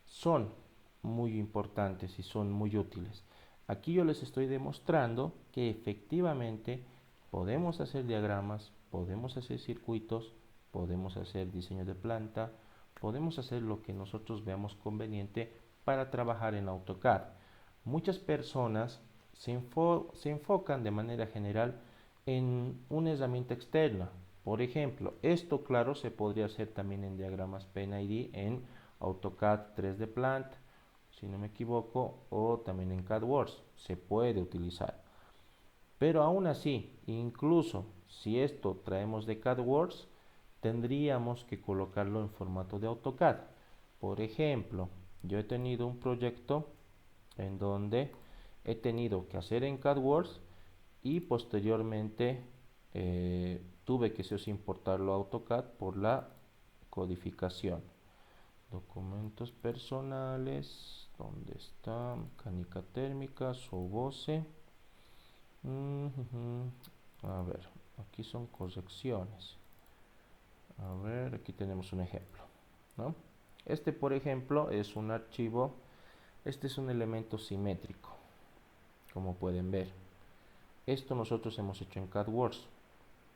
son muy importantes y son muy útiles. Aquí yo les estoy demostrando que efectivamente podemos hacer diagramas, podemos hacer circuitos, podemos hacer diseño de planta, podemos hacer lo que nosotros veamos conveniente para trabajar en AutoCAD. Muchas personas se enfocan de manera general en una herramienta externa. Por ejemplo, esto claro se podría hacer también en diagramas PNID en AutoCAD 3D Plant, si no me equivoco, o también en CADWorks se puede utilizar. Pero aún así, incluso si esto traemos de CADWorks, tendríamos que colocarlo en formato de AutoCAD. Por ejemplo, yo he tenido un proyecto en donde he tenido que hacer en CADWorks y posteriormente tuve que importarlo a AutoCAD por la codificación. Documentos personales, ¿dónde está? Mecánica térmica, SOBOSE. A ver, aquí son correcciones. A ver, aquí tenemos un ejemplo, ¿no? Este, por ejemplo, es un archivo, este es un elemento simétrico, como pueden ver. Esto nosotros hemos hecho en CADWorks,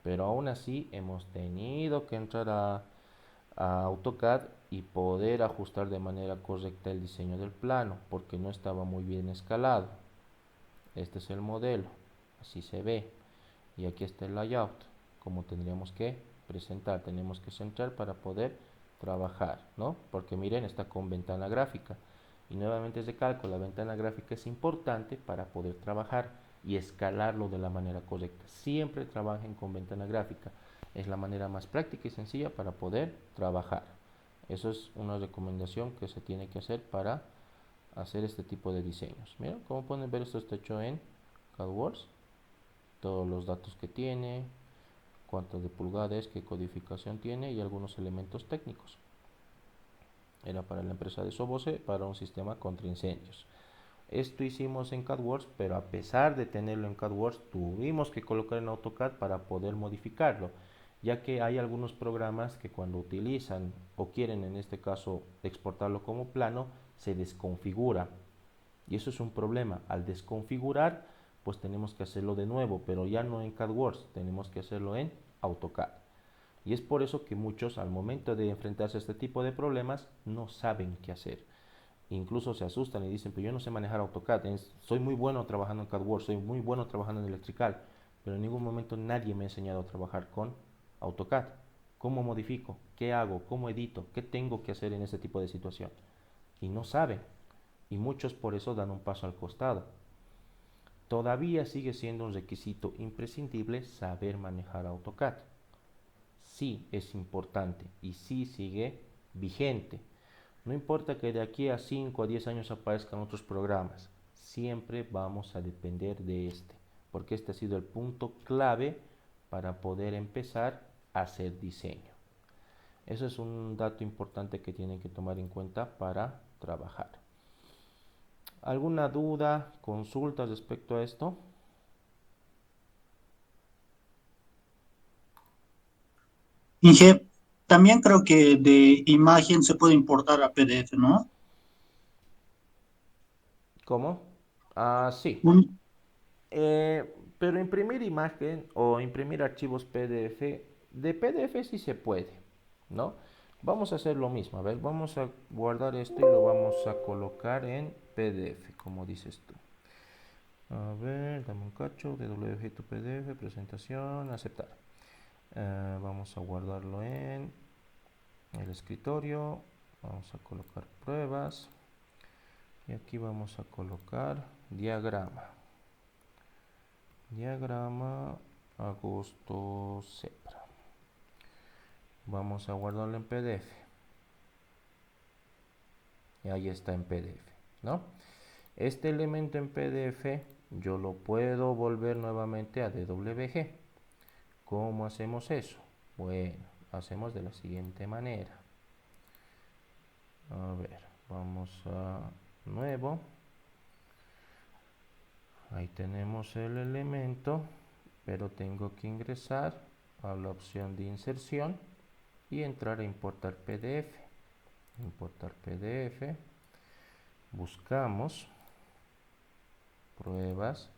pero aún así hemos tenido que entrar a AutoCAD y poder ajustar de manera correcta el diseño del plano, porque no estaba muy bien escalado. Este es el modelo, así se ve, y aquí está el layout, como tendríamos que presentar, tenemos que centrar para poder trabajar, ¿no? Porque miren, está con ventana gráfica, y nuevamente recalco, la ventana gráfica es importante para poder trabajar y escalarlo de la manera correcta. Siempre trabajen con ventana gráfica, es la manera más práctica y sencilla para poder trabajar. Eso es una recomendación que se tiene que hacer para hacer este tipo de diseños. Miren, como pueden ver, esto está hecho en CADWorks, todos los datos que tiene, cuánto de pulgadas, qué codificación tiene y algunos elementos técnicos. Era para la empresa de Sobose, para un sistema contra incendios. Esto hicimos en CADWorks, pero a pesar de tenerlo en CADWorks, tuvimos que colocar en AutoCAD para poder modificarlo. ya que hay algunos programas que cuando utilizan o quieren en este caso exportarlo como plano, se desconfigura. Y eso es un problema. Al desconfigurar, pues tenemos que hacerlo de nuevo, pero ya no en CADWorks, tenemos que hacerlo en AutoCAD. Y es por eso que muchos al momento de enfrentarse a este tipo de problemas no saben qué hacer. Incluso se asustan y dicen, pero yo no sé manejar AutoCAD, soy muy bueno trabajando en CADWorks, soy muy bueno trabajando en Electrical, pero en ningún momento nadie me ha enseñado a trabajar con AutoCAD. ¿Cómo modifico? ¿Qué hago? ¿Cómo edito? ¿Qué tengo que hacer en este tipo de situación? Y no saben. Y muchos por eso dan un paso al costado. Todavía sigue siendo un requisito imprescindible saber manejar AutoCAD. Sí es importante y sí sigue vigente. No importa que de aquí a 5 a 10 años aparezcan otros programas, siempre vamos a depender de este, porque este ha sido el punto clave para poder empezar a hacer diseño. Eso es un dato importante que tienen que tomar en cuenta para trabajar. ¿Alguna duda, consulta respecto a esto?
Inge, también creo que de imagen se puede importar a PDF, ¿no?
¿Cómo? Ah, sí.
Un-
Pero imprimir imagen o imprimir archivos PDF, de PDF sí se puede, ¿no? Vamos a hacer lo mismo, a ver, vamos a guardar esto y lo vamos a colocar en PDF, como dices tú. A ver, dame un cacho, DWG tu PDF, presentación, aceptar. Vamos a guardarlo en el escritorio, vamos a colocar pruebas y aquí vamos a colocar diagrama. Diagrama agosto sepra. Vamos a guardarlo en PDF. Y ahí está en PDF, ¿no? Este elemento en PDF yo lo puedo volver nuevamente a DWG. ¿Cómo hacemos eso? Bueno, hacemos de la siguiente manera. A ver, vamos a nuevo. Ahí tenemos el elemento, pero tengo que ingresar a la opción de inserción y entrar a importar PDF. Importar PDF. Buscamos pruebas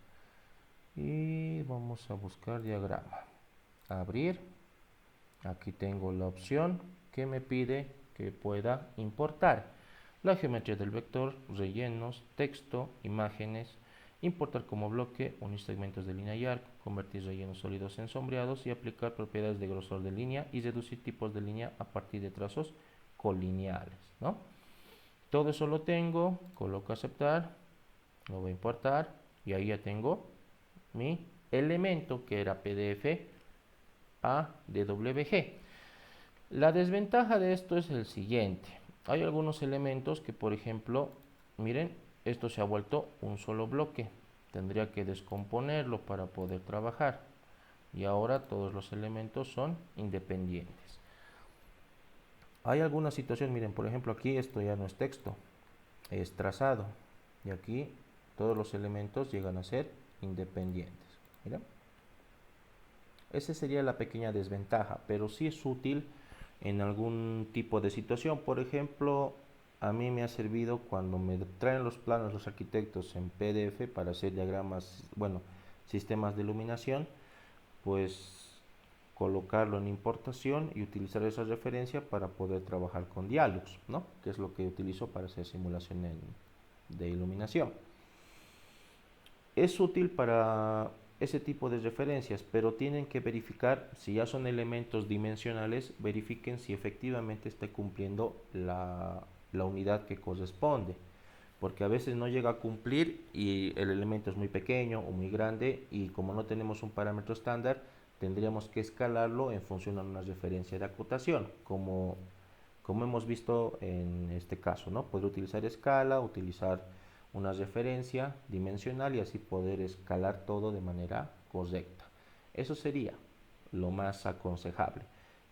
y vamos a buscar diagrama. Abrir. Aquí tengo la opción que me pide que pueda importar la geometría del vector, rellenos, texto, imágenes, importar como bloque, unir segmentos de línea y arco, convertir rellenos sólidos en sombreados y aplicar propiedades de grosor de línea y reducir tipos de línea a partir de trazos colineales, ¿no? Todo eso lo tengo, coloco aceptar, lo voy a importar y ahí ya tengo mi elemento que era PDF a DWG. La desventaja de esto es el siguiente. Hay algunos elementos que, por ejemplo, miren, esto se ha vuelto un solo bloque. Tendría que descomponerlo para poder trabajar. Y ahora todos los elementos son independientes. Hay alguna situación, miren, por ejemplo, aquí esto ya no es texto, es trazado. Y aquí todos los elementos llegan a ser independientes. Miren. Esa sería la pequeña desventaja, pero sí es útil en algún tipo de situación. Por ejemplo, a mí me ha servido cuando me traen los planos los arquitectos en PDF para hacer diagramas, bueno, sistemas de iluminación, pues colocarlo en importación y utilizar esa referencia para poder trabajar con Dialux, ¿no? Que es lo que utilizo para hacer simulación de iluminación. Es útil para ese tipo de referencias, pero tienen que verificar si ya son elementos dimensionales, verifiquen si efectivamente está cumpliendo la unidad que corresponde, porque a veces no llega a cumplir y el elemento es muy pequeño o muy grande y como no tenemos un parámetro estándar, tendríamos que escalarlo en función a una referencia de acotación, como hemos visto en este caso, ¿no? Poder utilizar escala, utilizar una referencia dimensional y así poder escalar todo de manera correcta. Eso sería lo más aconsejable.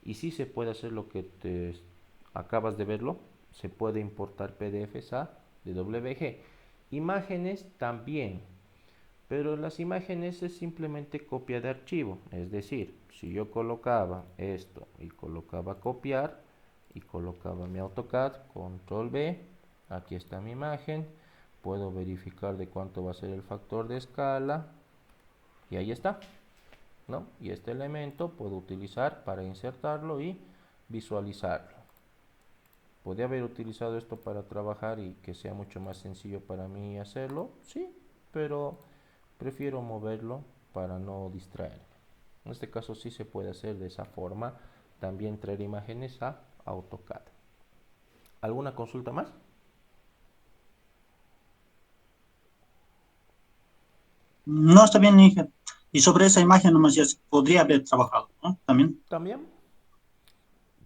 Y si se puede hacer lo que te acabas de verlo, se puede importar PDFs a DWG. Imágenes también. Pero en las imágenes es simplemente copia de archivo, es decir, si yo colocaba esto y colocaba copiar y colocaba mi AutoCAD, control B, aquí está mi imagen, puedo verificar de cuánto va a ser el factor de escala y ahí está, ¿no? Y este elemento puedo utilizar para insertarlo y visualizarlo. ¿Podría haber utilizado esto para trabajar y que sea mucho más sencillo para mí hacerlo? Sí, pero prefiero moverlo para no distraerme. En este caso sí se puede hacer de esa forma, también traer imágenes a AutoCAD. ¿Alguna consulta más?
No, está bien, Inge. Y sobre esa imagen nomás ya se podría haber trabajado, ¿no? También.
También.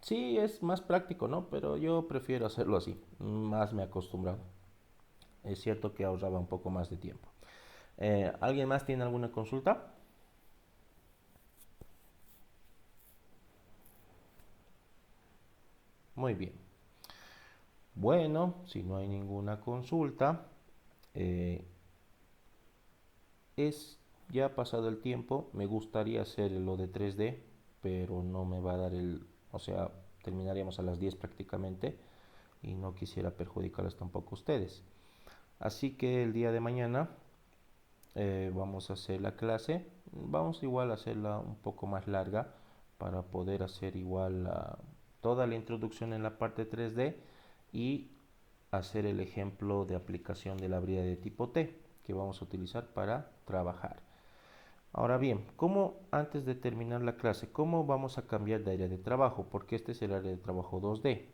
Sí, es más práctico, ¿no? Pero yo prefiero hacerlo así, más me he acostumbrado. Es cierto que ahorraba un poco más de tiempo. ¿Alguien más tiene alguna consulta? Muy bien. Bueno, si no hay ninguna consulta, eh, es ya pasado el tiempo. Me gustaría hacer lo de 3D, pero no me va a dar o sea, terminaríamos a las 10 prácticamente y no quisiera perjudicarles tampoco a ustedes. Así que el día de mañana vamos a hacer la clase. Vamos igual a hacerla un poco más larga para poder hacer igual toda la introducción en la parte 3D y hacer el ejemplo de aplicación de la brida de tipo T que vamos a utilizar para trabajar. Ahora bien, ¿cómo antes de terminar la clase, cómo vamos a cambiar de área de trabajo? Porque este es el área de trabajo 2D.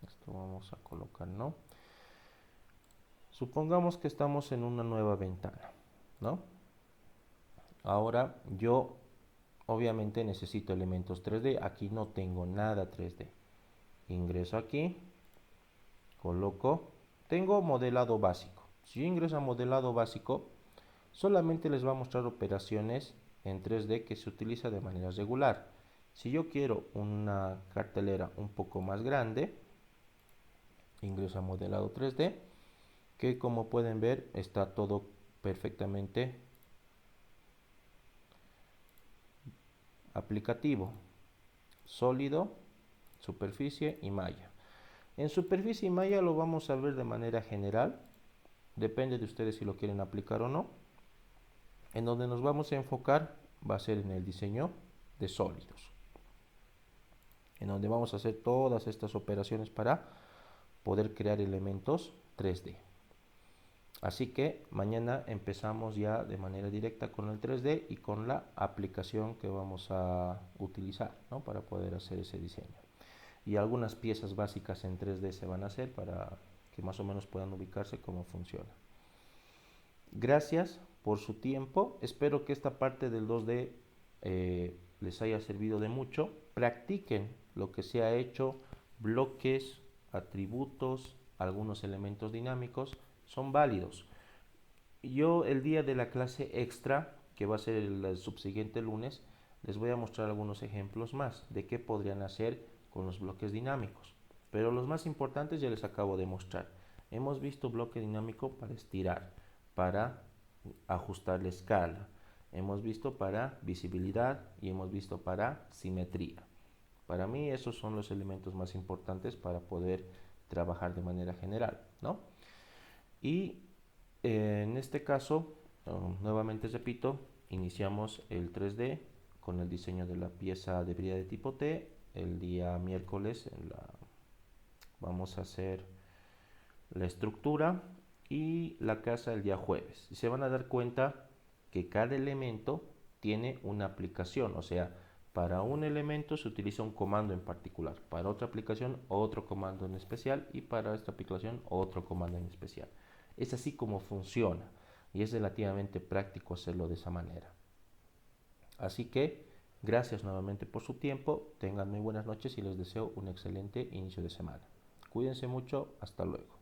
Esto vamos a colocar, ¿no? Supongamos que estamos en una nueva ventana, ¿no? Ahora yo obviamente necesito elementos 3D. Aquí no tengo nada 3D. Ingreso aquí, coloco, tengo modelado básico. Si yo ingreso a modelado básico, solamente les va a mostrar operaciones en 3D que se utiliza de manera regular. Si yo quiero una cartelera un poco más grande, ingreso a modelado 3D, que como pueden ver está todo perfectamente aplicativo, sólido, superficie y malla. En superficie y malla lo vamos a ver de manera general, depende de ustedes si lo quieren aplicar o no. En donde nos vamos a enfocar va a ser en el diseño de sólidos, en donde vamos a hacer todas estas operaciones para poder crear elementos 3D. Así que mañana empezamos ya de manera directa con el 3D y con la aplicación que vamos a utilizar, ¿no? Para poder hacer ese diseño. Y algunas piezas básicas en 3D se van a hacer para que más o menos puedan ubicarse cómo funciona. Gracias por su tiempo. Espero que esta parte del 2D les haya servido de mucho. Practiquen lo que se ha hecho, bloques, atributos, algunos elementos dinámicos son válidos. Yo el día de la clase extra, que va a ser el subsiguiente lunes, les voy a mostrar algunos ejemplos más de qué podrían hacer con los bloques dinámicos. Pero los más importantes ya les acabo de mostrar. Hemos visto bloque dinámico para estirar, para ajustar la escala. Hemos visto para visibilidad y hemos visto para simetría. Para mí esos son los elementos más importantes para poder trabajar de manera general, ¿no? Y en este caso, nuevamente repito, iniciamos el 3D con el diseño de la pieza de brida de tipo T. El día miércoles vamos a hacer la estructura y la casa el día jueves. Y se van a dar cuenta que cada elemento tiene una aplicación, o sea, para un elemento se utiliza un comando en particular, para otra aplicación otro comando en especial y para esta aplicación otro comando en especial. Es así como funciona y es relativamente práctico hacerlo de esa manera. Así que gracias nuevamente por su tiempo, tengan muy buenas noches y les deseo un excelente inicio de semana. Cuídense mucho, hasta luego.